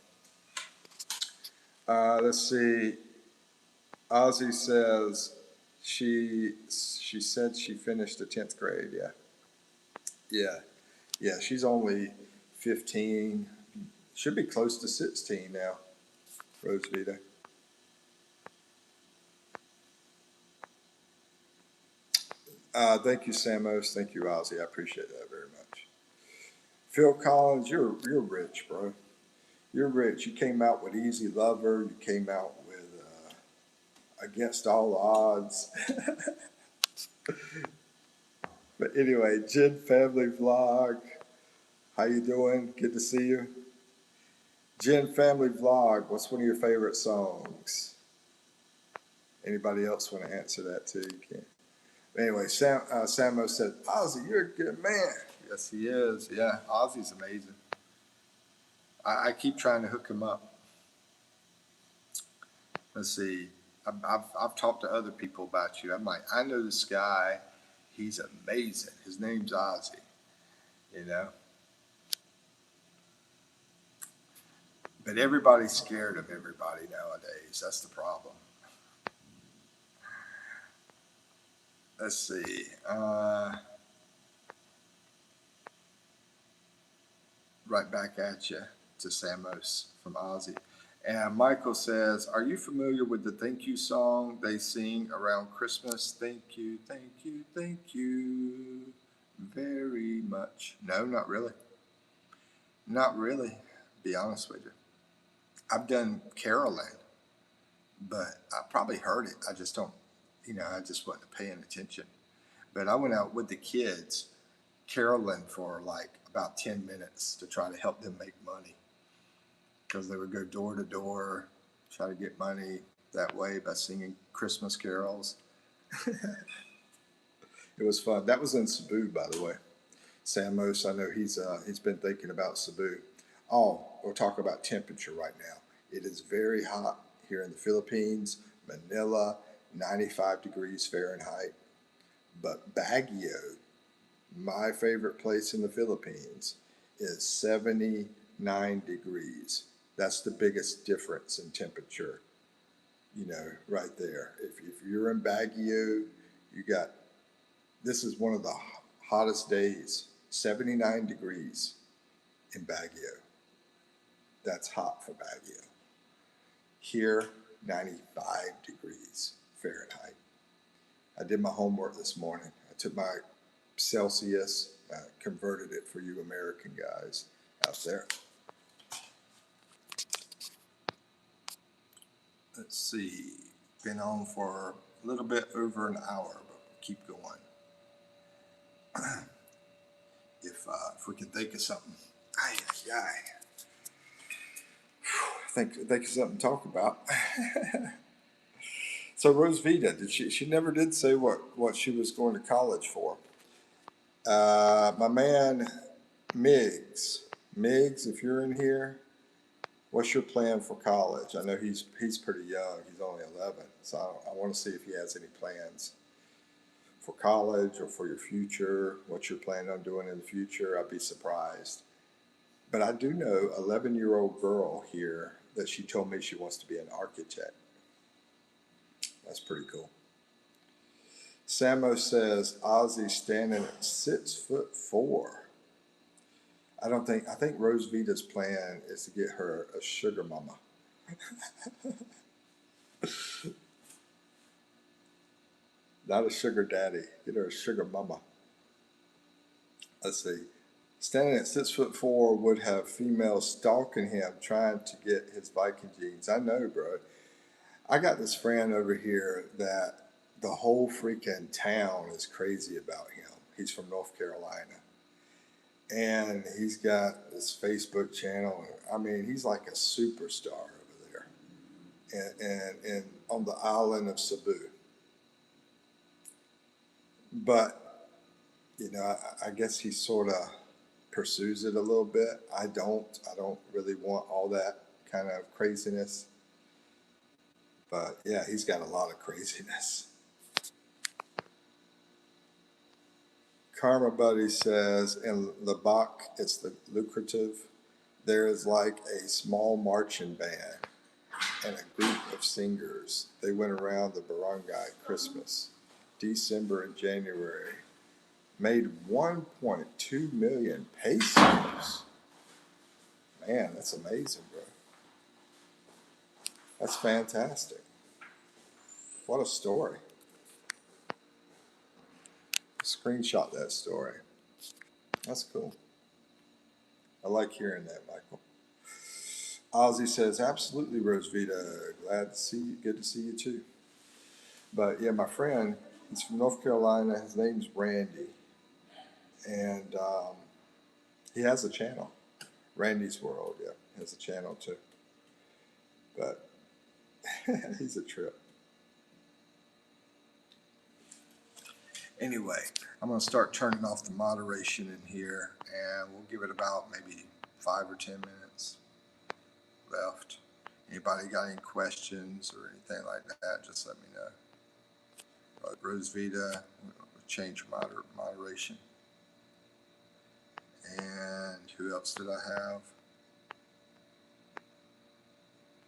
Let's see. Ozzy says she said she finished the 10th grade. Yeah. Yeah. Yeah. She's only 15. Should be close to 16 now, Rosvita. Thank you, Samos. Thank you, Ozzy. I appreciate that very much. Phil Collins, you're rich, bro. You're rich. You came out with Easy Lover. You came out with Against All Odds. But anyway, Jen Family Vlog. How you doing? Good to see you. Jen Family Vlog. What's one of your favorite songs? Anybody else want to answer that too? You can. Anyway, Samo said, Ozzy, you're a good man. Yes, he is. Yeah, Ozzy's amazing. I keep trying to hook him up. Let's see. I've talked to other people about you. I'm like, I know this guy. He's amazing. His name's Ozzy. You know? But everybody's scared of everybody nowadays. That's the problem. Let's see. Right back at you to Samos from Ozzy. And Michael says, are you familiar with the thank you song they sing around Christmas? Thank you, thank you, thank you very much. No, not really. Not really, be honest with you. I've done caroling, but I probably heard it. I just don't, I just wasn't paying attention. But I went out with the kids Carolyn for like about 10 minutes to try to help them make money, because they would go door to door, try to get money that way by singing Christmas carols. It was fun. That was in Cebu, by the way. Samos, I know he's been thinking about Cebu. Oh, we'll talk about temperature right now. It is very hot here in the Philippines, Manila, 95 degrees Fahrenheit. But Baguio, my favorite place in the Philippines, is 79 degrees. That's the biggest difference in temperature, right there. If you're in Baguio, you got, this is one of the hottest days, 79 degrees in Baguio. That's hot for Baguio. Here, 95 degrees Fahrenheit. I did my homework this morning. I took my Celsius, converted it for you American guys out there. Let's see, been on for a little bit over an hour, but we'll keep going. If we can think of something. Think of something to talk about. So Rosvita, she never did say what she was going to college for. My man Miggs, if you're in here, what's your plan for college? I know he's pretty young. He's only 11, so I want to see if he has any plans for college or for your future. What you're planning on doing in the future? I'd be surprised. But I do know an 11-year-old girl here that she told me she wants to be an architect. That's pretty cool. Samo says Ozzy standing at 6'4". I think Rosvita's plan is to get her a sugar mama. Not a sugar daddy. Get her a sugar mama. Let's see. Standing at 6'4" would have females stalking him, trying to get his Viking jeans. I know, bro. I got this friend over here that the whole freaking town is crazy about him. He's from North Carolina. And he's got this Facebook channel. I mean, he's like a superstar over there. And on the island of Cebu. But, I guess he sort of pursues it a little bit. I don't really want all that kind of craziness. But yeah, he's got a lot of craziness. Karma Buddy says, in Lebach, it's the lucrative. There is like a small marching band and a group of singers. They went around the barangay Christmas, December and January. Made 1.2 million pesos. Man, that's amazing, bro. That's fantastic. What a story. Screenshot that story. That's cool. I like hearing that, Michael. Ozzy says, absolutely, Rosvita. Glad to see you. Good to see you, too. But, yeah, my friend, he's from North Carolina. His name's Randy. And he has a channel. Randy's World, yeah. Has a channel, too. But he's a trip. Anyway, I'm going to start turning off the moderation in here, and we'll give it about maybe 5 or 10 minutes left. Anybody got any questions or anything like that, just let me know. But Rosvita, we'll change moderation. And who else did I have?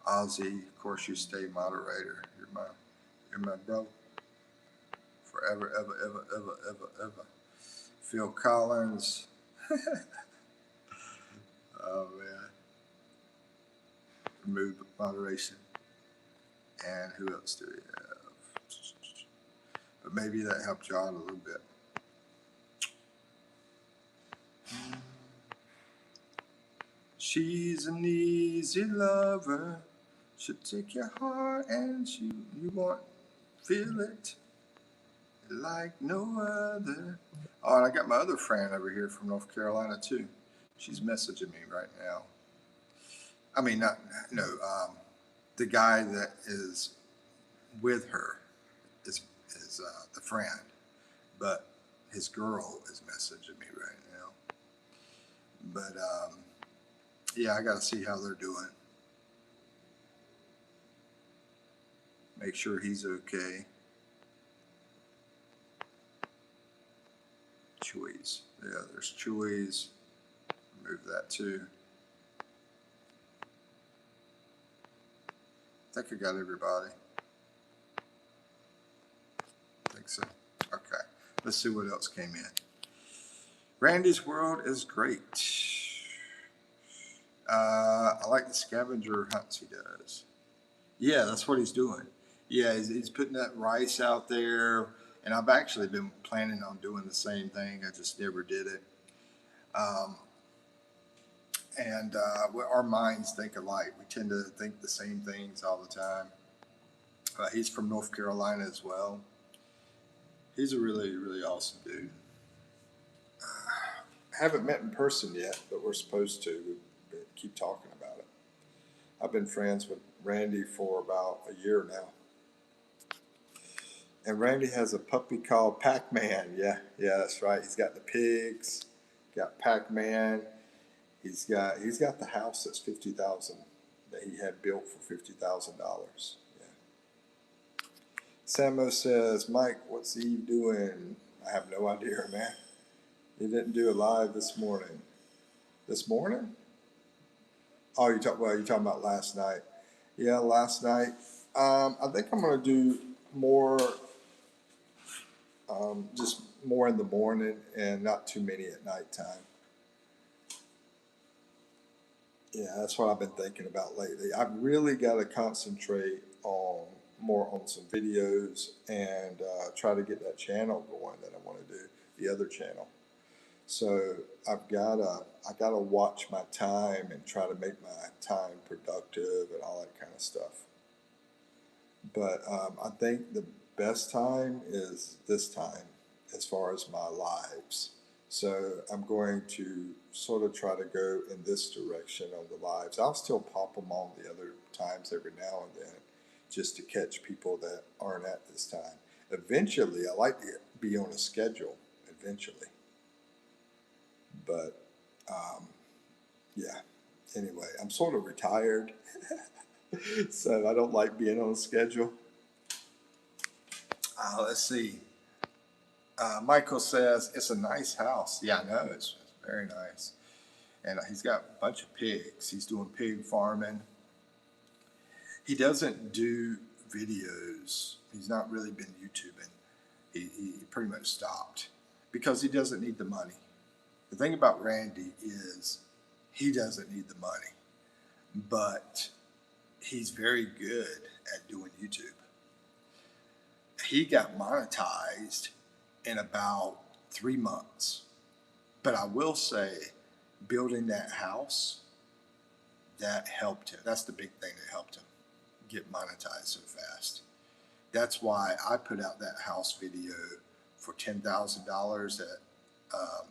Ozzy, of course you stay moderator. You're my bro. Forever, ever. Phil Collins. Oh man. Remove moderation. And who else do we have? But maybe that helped you out a little bit. She's an easy lover. She'll take your heart and you won't feel it like no other. Oh, and I got my other friend over here from North Carolina too. She's messaging me right now. I mean, not no. The guy that is with her is the friend, but his girl is messaging me right now. But yeah, I got to see how they're doing. Make sure he's okay. Chewies. Yeah, there's Chewies. Remove that too. I think I got everybody. I think so. Okay. Let's see what else came in. Randy's World is great. I like the scavenger hunts he does. Yeah, that's what he's doing. Yeah, he's putting that rice out there, and I've actually been planning on doing the same thing. I just never did it. Um, and our minds think alike. We tend to think the same things all the time. He's from North Carolina as well. He's a really, really awesome dude. Haven't met in person yet, but we're supposed to. We keep talking about it. I've been friends with Randy for about a year now. And Randy has a puppy called Pac-Man. Yeah, that's right. He's got the pigs, got Pac-Man. He's got the house that's $50,000 that he had built for $50,000. Yeah. Samo says, Mike, what's Eve doing? I have no idea, man. He didn't do a live this morning. This morning? Oh, you're talking about last night. Yeah, last night. I think I'm gonna do more, just more in the morning and not too many at nighttime. Yeah, that's what I've been thinking about lately. I've really got to concentrate on more on some videos and try to get that channel going that I want to do, the other channel. So I gotta watch my time and try to make my time productive and all that kind of stuff. But I think the best time is this time as far as my lives. So I'm going to sort of try to go in this direction on the lives. I'll still pop them on the other times every now and then just to catch people that aren't at this time. Eventually, I like to be on a schedule eventually. But yeah, anyway, I'm sort of retired. So I don't like being on a schedule. Let's see. Michael says it's a nice house. Yeah, I know it's very nice, and he's got a bunch of pigs. He's doing pig farming. He doesn't do videos. He's not really been YouTubing. He pretty much stopped because he doesn't need the money. The thing about Randy is he doesn't need the money, but he's very good at doing YouTube. He got monetized in about 3 months. But I will say, building that house, that helped him. That's the big thing that helped him get monetized so fast. That's why I put out that house video for $10,000 that a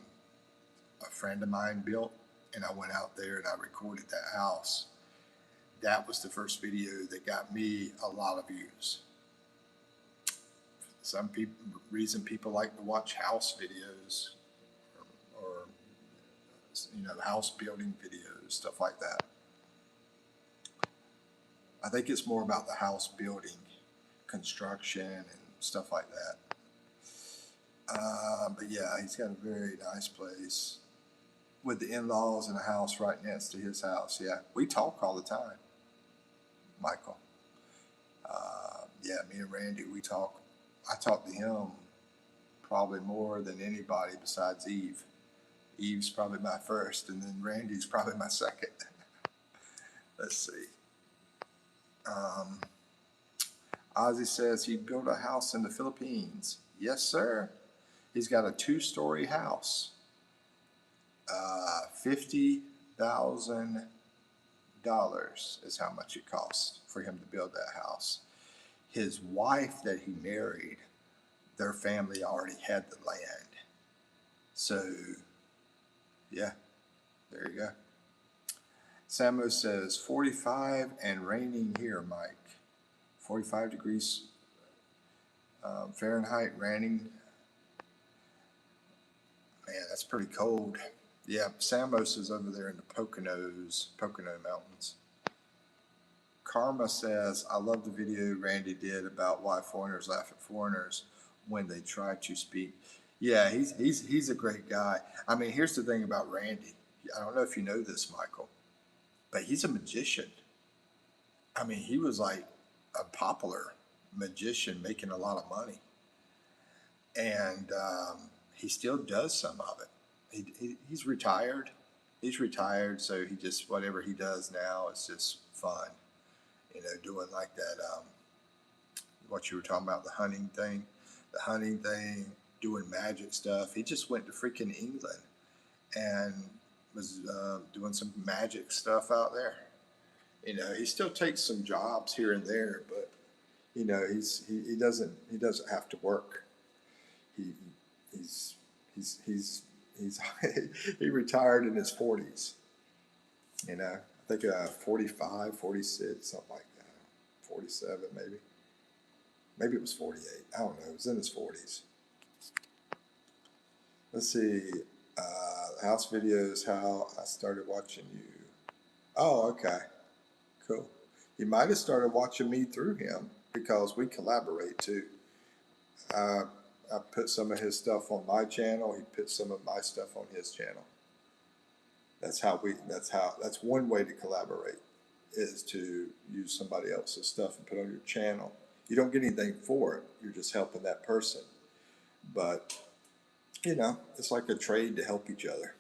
friend of mine built, and I went out there and I recorded that house. That was the first video that got me a lot of views. Some reason people like to watch house videos or house building videos, stuff like that. I think it's more about the house building, construction and stuff like that. But yeah, he's got a very nice place with the in-laws and a house right next to his house. Yeah, we talk all the time, Michael. Yeah, me and Randy, we talk. I talk to him probably more than anybody besides Eve. Eve's probably my first, and then Randy's probably my second. Let's see. Ozzy says he built a house in the Philippines. Yes, sir. He's got a 2-story house. $50,000 is how much it costs for him to build that house. His wife that he married, their family already had the land. So, yeah, there you go. Samo says 45 and raining here, Mike. 45 degrees Fahrenheit, raining. Man, that's pretty cold. Yeah, Samos is over there in the Pocono Mountains. Karma says, I love the video Randy did about why foreigners laugh at foreigners when they try to speak. Yeah, he's a great guy. I mean, here's the thing about Randy. I don't know if you know this, Michael, but he's a magician. I mean, he was like a popular magician making a lot of money. And he still does some of it. He's retired. He's retired, so he just, whatever he does now is just fun. You know, doing like that, what you were talking about, the hunting thing, doing magic stuff. He just went to freaking England and was doing some magic stuff out there. You know, he still takes some jobs here and there, but you know, he doesn't have to work. He's he retired in his 40s. You know, I think 45, 46, something like that. 47 maybe. Maybe it was 48. I don't know. It was in his 40s. Let's see. House videos, how I started watching you. Oh, okay. Cool. You might have started watching me through him because we collaborate too. I put some of his stuff on my channel. He put some of my stuff on his channel. That's one way to collaborate, is to use somebody else's stuff and put on your channel. You don't get anything for it. You're just helping that person. But, you know, it's like a trade to help each other.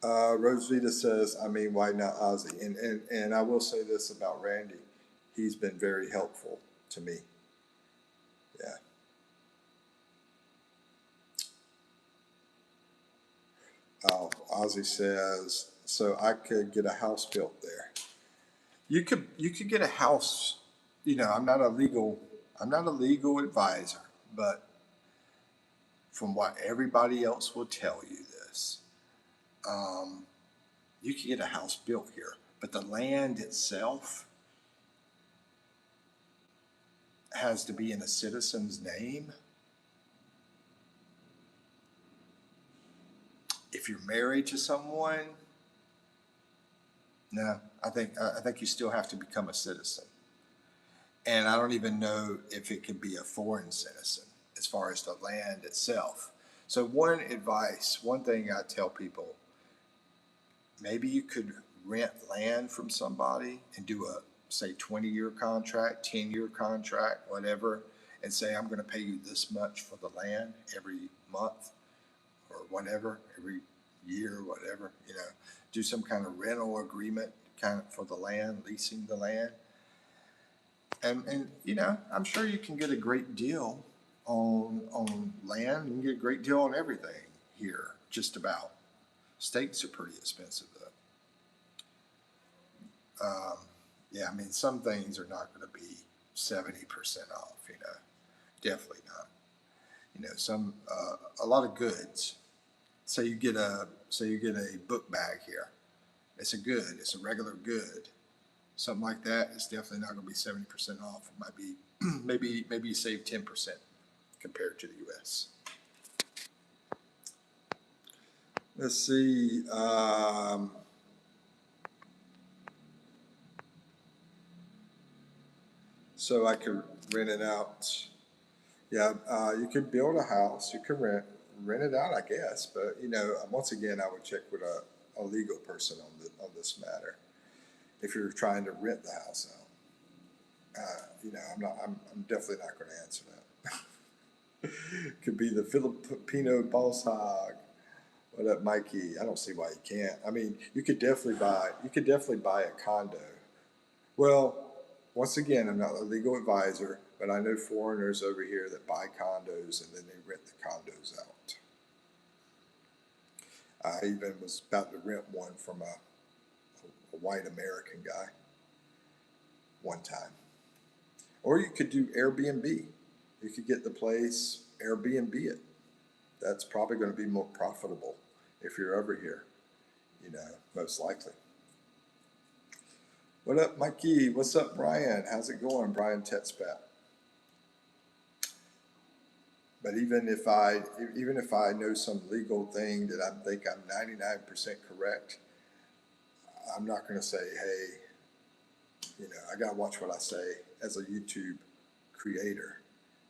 Rosvita says, I mean, why not Ozzy? And I will say this about Randy. He's been very helpful to me. Yeah. Oh, Ozzy says, so I could get a house built there. You could get a house. You know, I'm not a legal advisor, but from what everybody else will tell you this, you can get a house built here, but the land itself has to be in a citizen's name. If you're married to someone, no, I think you still have to become a citizen. And I don't even know if it can be a foreign citizen as far as the land itself. So one thing I tell people, maybe you could rent land from somebody and do a, say, 20-year contract, 10-year contract, whatever, and say, I'm going to pay you this much for the land every month or whatever, every year, whatever, you know, do some kind of rental agreement kind of for the land, leasing the land. And you know, I'm sure you can get a great deal on land. You can get a great deal on everything here, just about. Steaks are pretty expensive though. Yeah, I mean, some things are not going to be 70% off. You know, definitely not. You know, a lot of goods. Say you get a book bag here. It's a regular good. Something like that, it's definitely not going to be 70% off. It might be maybe you save 10% compared to the U.S. Let's see. So I could rent it out. Yeah, you could build a house. You could rent it out, I guess. But you know, once again, I would check with a legal person on this matter. If you're trying to rent the house out, you know, I'm definitely not going to answer that. Could be the Filipino boss hog. What up, Mikey? I don't see why you can't. I mean, you could definitely buy a condo. Well, once again, I'm not a legal advisor, but I know foreigners over here that buy condos and then they rent the condos out. I even was about to rent one from a white American guy one time. Or you could do Airbnb. You could get the place, Airbnb it. That's probably going to be more profitable if you're over here, most likely. What up, Mikey? What's up, Brian? How's it going, Brian Tetspat? But even if I know some legal thing that I think I'm 99% correct, I'm not going to say, hey, I got to watch what I say as a YouTube creator.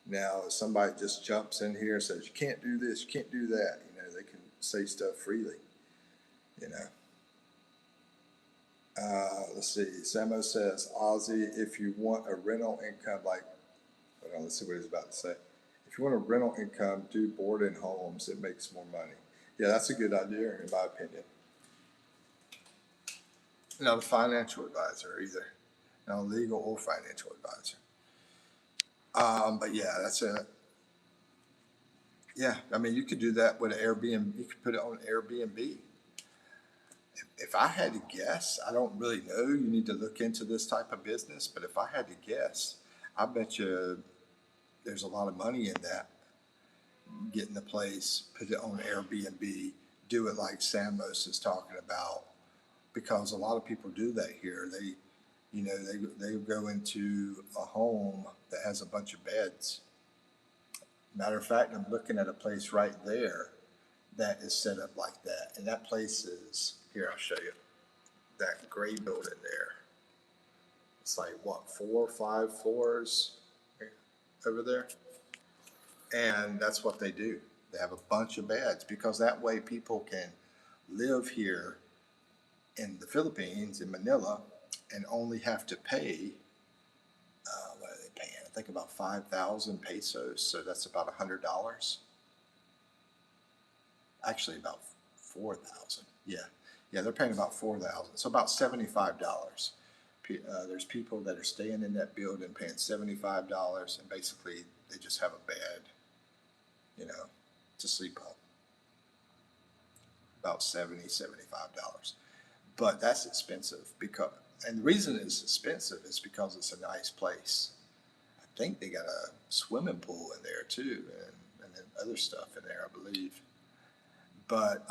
Now, if somebody just jumps in here and says, you can't do this, you can't do that, they can say stuff freely, Let's see. Samo says, Ozzy, if you want a rental income, hold on, let's see what he's about to say. If you want a rental income, do board in homes. It makes more money. Yeah, that's a good idea, in my opinion. Not a financial advisor either. Not a legal or financial advisor. But yeah, that's it. Yeah, I mean, you could do that with an Airbnb. You could put it on Airbnb. If I had to guess, I don't really know. You need to look into this type of business. But if I had to guess, I bet you there's a lot of money in that. Getting the place, put it on Airbnb, do it like Samos is talking about, because a lot of people do that here. They go into a home that has a bunch of beds. Matter of fact, I'm looking at a place right there that is set up like that, and that place is here. I'll show you that gray building there. It's like what, 4 or 5 floors over there, and that's what they do. They have a bunch of beds because that way people can live here in the Philippines, in Manila, and only have to pay, what are they paying? I think about 5,000 pesos, so that's about $100. Actually, about 4,000. Yeah, they're paying about 4,000, so about $75. There's people that are staying in that building paying $75, and basically they just have a bed, to sleep on. About $75. But that's expensive and the reason it's expensive is because it's a nice place. I think they got a swimming pool in there too, and then other stuff in there, I believe. But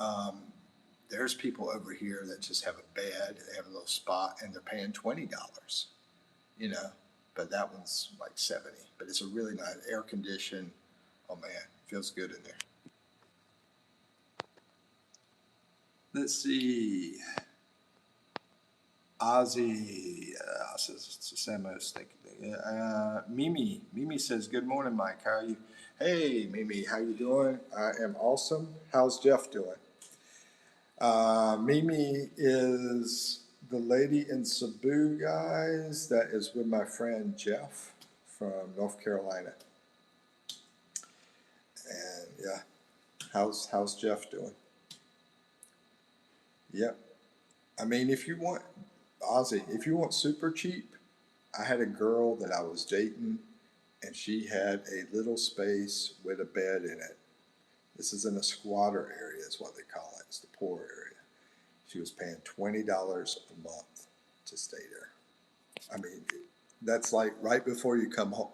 there's people over here that just have a bed, they have a little spot, and they're paying $20. But that one's like 70. But it's a really nice air conditioned. Oh man, feels good in there. Let's see. Ozzy, Samos, Mimi says, good morning, Mike. How are you? Hey, Mimi, how you doing? I am awesome. How's Jeff doing? Mimi is the lady in Cebu, guys, that is with my friend Jeff from North Carolina. And yeah, how's Jeff doing? Yep. I mean, if you want, Ozzy, if you want super cheap, I had a girl that I was dating, and she had a little space with a bed in it. This is in a squatter area, is what they call it. It's the poor area. She was paying $20 a month to stay there. I mean, that's like right before you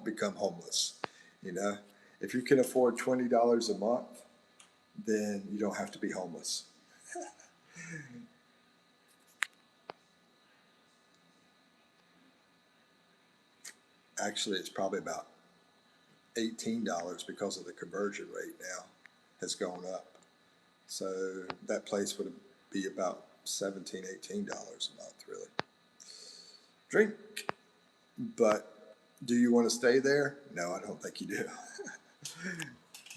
become homeless. If you can afford $20 a month, then you don't have to be homeless. Actually, it's probably about $18 because of the conversion rate now has gone up. So that place would be about $17, $18 a month, really. Drink. But do you want to stay there? No, I don't think you do.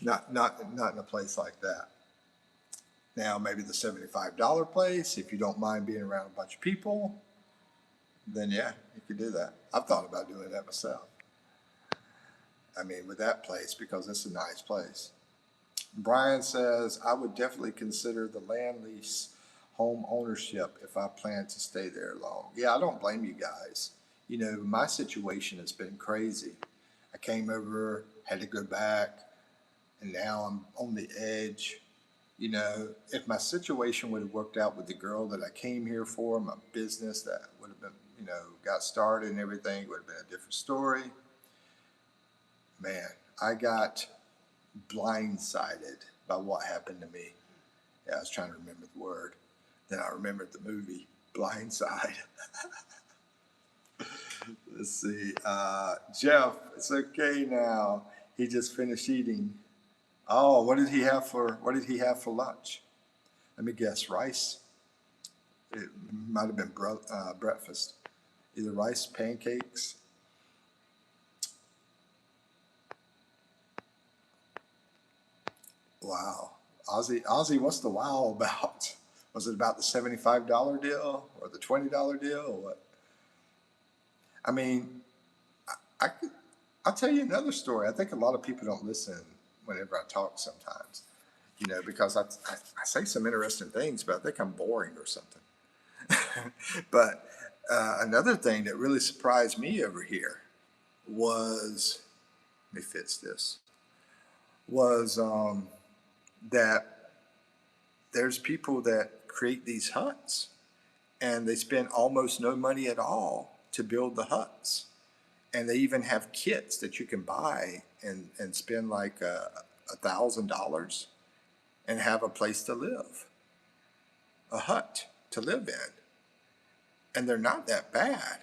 Not in a place like that. Now, maybe the $75 place, if you don't mind being around a bunch of people, then yeah, you could do that. I've thought about doing that myself. I mean, with that place, because it's a nice place. Brian says, I would definitely consider the land lease home ownership if I plan to stay there long. Yeah, I don't blame you guys. My situation has been crazy. I came over, had to go back, and now I'm on the edge. If my situation would have worked out with the girl that I came here for, my business that would have been, got started and everything, would have been a different story. Man, I got blindsided by what happened to me. Yeah, I was trying to remember the word. Then I remembered the movie Blindside. Let's see. Jeff, it's okay now. He just finished eating. Oh, what did he have for lunch? Let me guess, rice. It might have been breakfast. Either rice, pancakes. Wow. Ozzy, what's the wow about? Was it about the $75 deal or the $20 deal or what? I mean, I could, I'll tell you another story. I think a lot of people don't listen whenever I talk sometimes, because I say some interesting things, but I think I'm boring or something. But another thing that really surprised me over here was, let me fix this, was that there's people that create these huts and they spend almost no money at all to build the huts. And they even have kits that you can buy and spend like $1,000 and have a place to live, a hut to live in. And they're not that bad.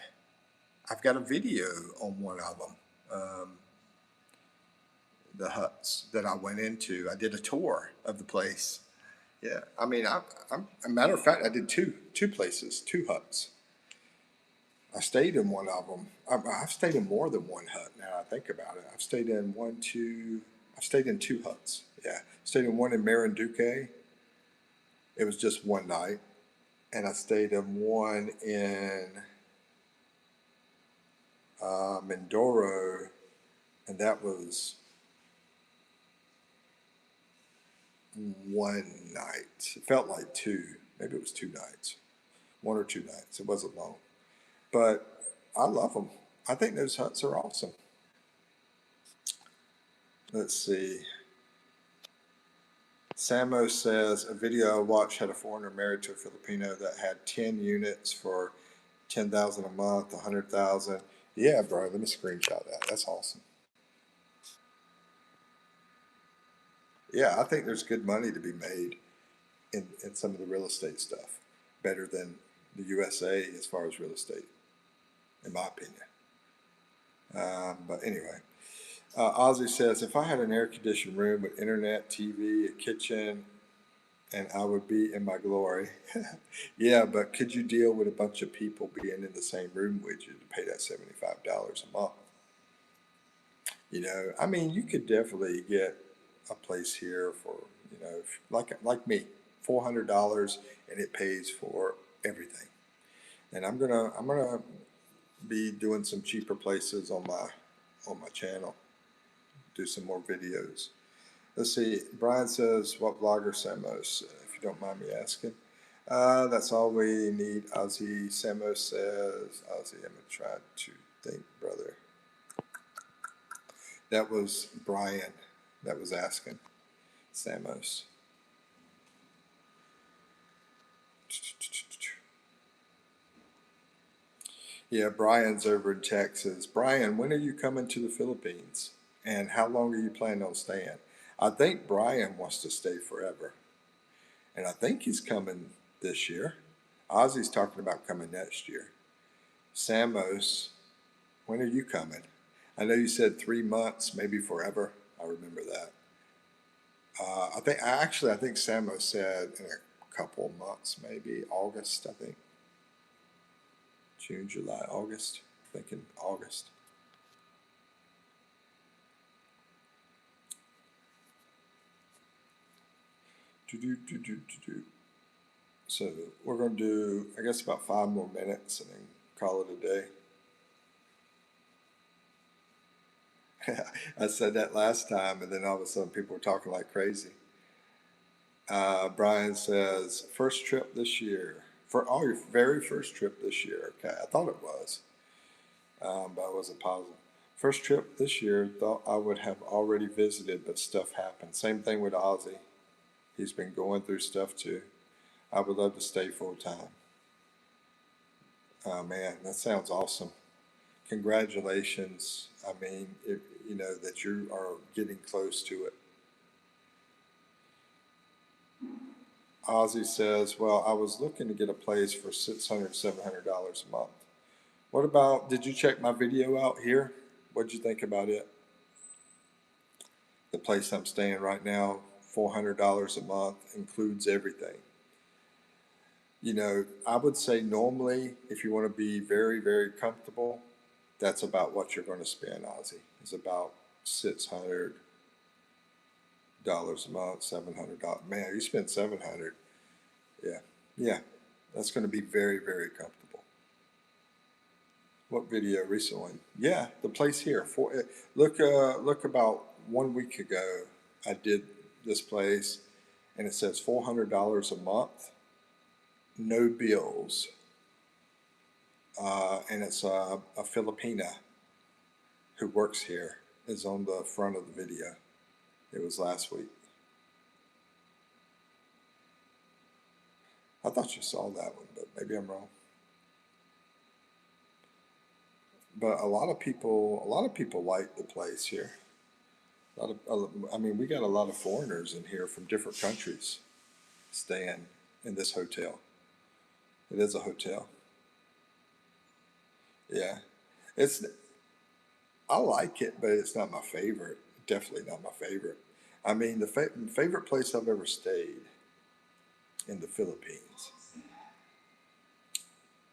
I've got a video on one of them, the huts that I went into. I did a tour of the place. Yeah, I mean, I'm a matter of fact, I did two places, two huts. I stayed in one of them. I've stayed in more than one hut now I think about it. I've stayed in two huts. Yeah. Stayed in one in Marinduque. It was just one night. And I stayed in one in Mindoro, and that was one night. It felt like two. Maybe it was 2 nights. 1 or 2 nights. It wasn't long. But I love them. I think those huts are awesome. Let's see. Samo says a video I watched had a foreigner married to a Filipino that had 10 units for 10,000 a month, 100,000. Yeah, bro, let me screenshot that. That's awesome. Yeah, I think there's good money to be made in some of the real estate stuff. Better than the USA as far as real estate, in my opinion. But anyway, Ozzy says, if I had an air conditioned room with internet, TV, a kitchen, and I would be in my glory. Yeah, but could you deal with a bunch of people being in the same room with you to pay that $75 a month? I mean, you could definitely get a place here for, like me, $400, and it pays for everything. And I'm gonna be doing some cheaper places on my channel. Do some more videos. Let's see. Brian says, "What vlogger Samos?" If you don't mind me asking. That's all we need. Ozzy Samos says. Ozzy, I'm gonna try to think, brother. That was Brian. That was asking Samos. Yeah, Brian's over in Texas. Brian, when are you coming to the Philippines? And how long are you planning on staying? I think Brian wants to stay forever. And I think he's coming this year. Ozzy's talking about coming next year. Samos, when are you coming? I know you said 3 months, maybe forever. I remember that. I think Samos said in a couple of months, maybe August, I think. June, July, August. Thinking August. So we're going to do, I guess, about 5 more minutes and then call it a day. I said that last time, and then all of a sudden people were talking like crazy. Brian says, first trip this year. Your very first trip this year. Okay, I thought it was, but I wasn't positive. First trip this year, thought I would have already visited, but stuff happened. Same thing with Ozzy. He's been going through stuff too. I would love to stay full time. Oh man, that sounds awesome. Congratulations. I mean, that you are getting close to it. Ozzy says, well, I was looking to get a place for $600, $700 a month. What about, did you check my video out here? What'd you think about it? The place I'm staying right now, $400 a month, includes everything. You know, I would say normally, if you want to be very, very comfortable, that's about what you're going to spend, Ozzy. It's about $600 a month, $700. Man, you spend $700. Yeah, yeah, that's going to be very, very comfortable. What video? Recent one? Yeah, the place here. Look about 1 week ago. I did this place, and it says $400 a month, no bills, and it's a Filipina who works here is on the front of the video. It was last week. I thought you saw that one, but maybe I'm wrong. But a lot of people like the place here. I mean, we got a lot of foreigners in here from different countries staying in this hotel. It is a hotel. Yeah, it's. I like it, but it's not my favorite. Definitely not my favorite. I mean, the favorite place I've ever stayed in the Philippines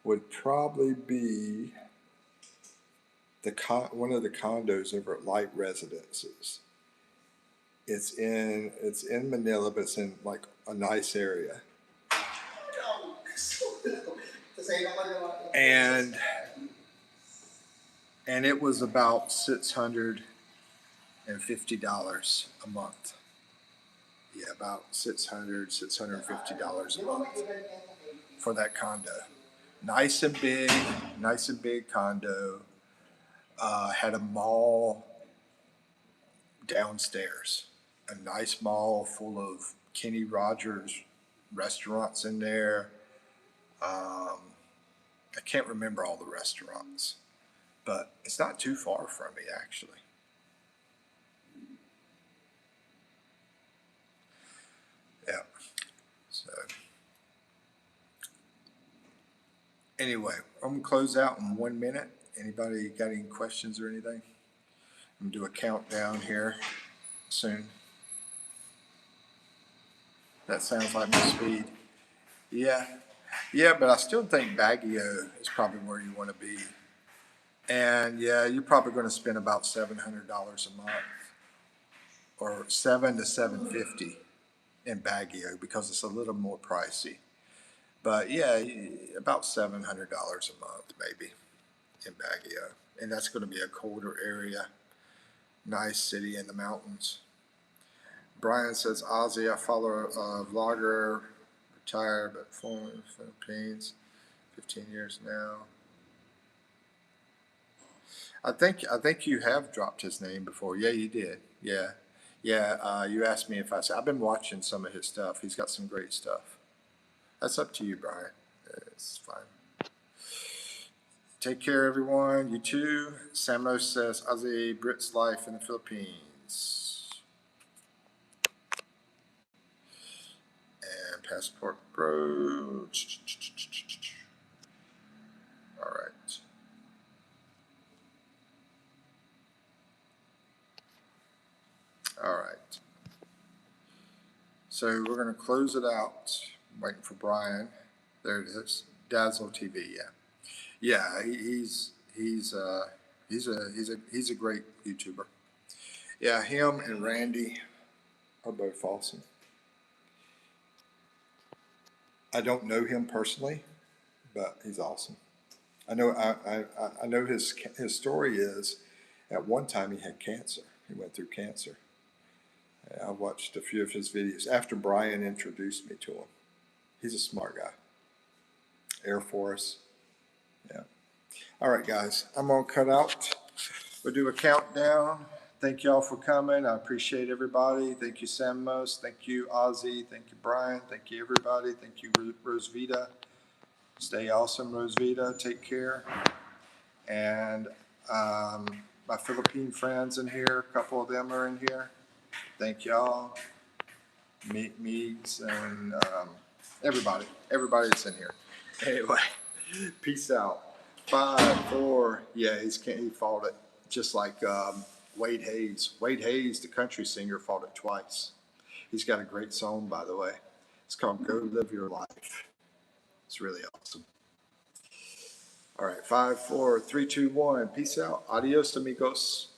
would probably be one of the condos over at Light Residences. It's in Manila, but it's in like a nice area. And it was about $650 a month. Yeah, about $650 a month for that condo. Nice and big condo. Had a mall downstairs, a nice mall full of Kenny Rogers restaurants in there. I can't remember all the restaurants, but it's not too far from me, actually. Yeah. So anyway, I'm gonna close out in 1 minute. Anybody got any questions or anything? I'm gonna do a countdown here soon. That sounds like my speed. Yeah. Yeah, but I still think Baguio is probably where you want to be. And yeah, you're probably going to spend about $700 a month, or $700 to $750 in Baguio, because it's a little more pricey. But yeah, about $700 a month maybe in Baguio, and that's going to be a colder area. Nice city in the mountains. Brian says, Ozzy, I follow a vlogger, retired but from the Philippines, 15 years now. I think you have dropped his name before. Yeah, you did. Yeah. You asked me if I've been watching some of his stuff. He's got some great stuff. That's up to you, Brian. It's fine. Take care, everyone. You too. Samos says, Ozzy, Brit's life in the Philippines. And Passport Bro. All right. All right. So we're going to close it out. I'm waiting for Brian. There it is. Dazzle TV. Yeah. He's a great YouTuber. Yeah, him and Randy are both awesome. I don't know him personally, but he's awesome. I know his story is, at one time he had cancer. He went through cancer. I watched a few of his videos after Brian introduced me to him. He's a smart guy. Air Force. Yeah. All right, guys. I'm going to cut out. We'll do a countdown. Thank you all for coming. I appreciate everybody. Thank you, Samos. Thank you, Ozzy. Thank you, Brian. Thank you, everybody. Thank you, Rosvita. Stay awesome, Rosvita. Take care. And my Philippine friends in here, a couple of them are in here. Thank y'all. Meeks and everybody that's in here. Anyway, peace out. 5-4. Yeah, he fought it just like Wade Hayes. Wade Hayes, the country singer, fought it twice. He's got a great song, by the way. It's called "Go Live Your Life." It's really awesome. All right, 5, 4, 3, 2, 1. Peace out. Adios, amigos.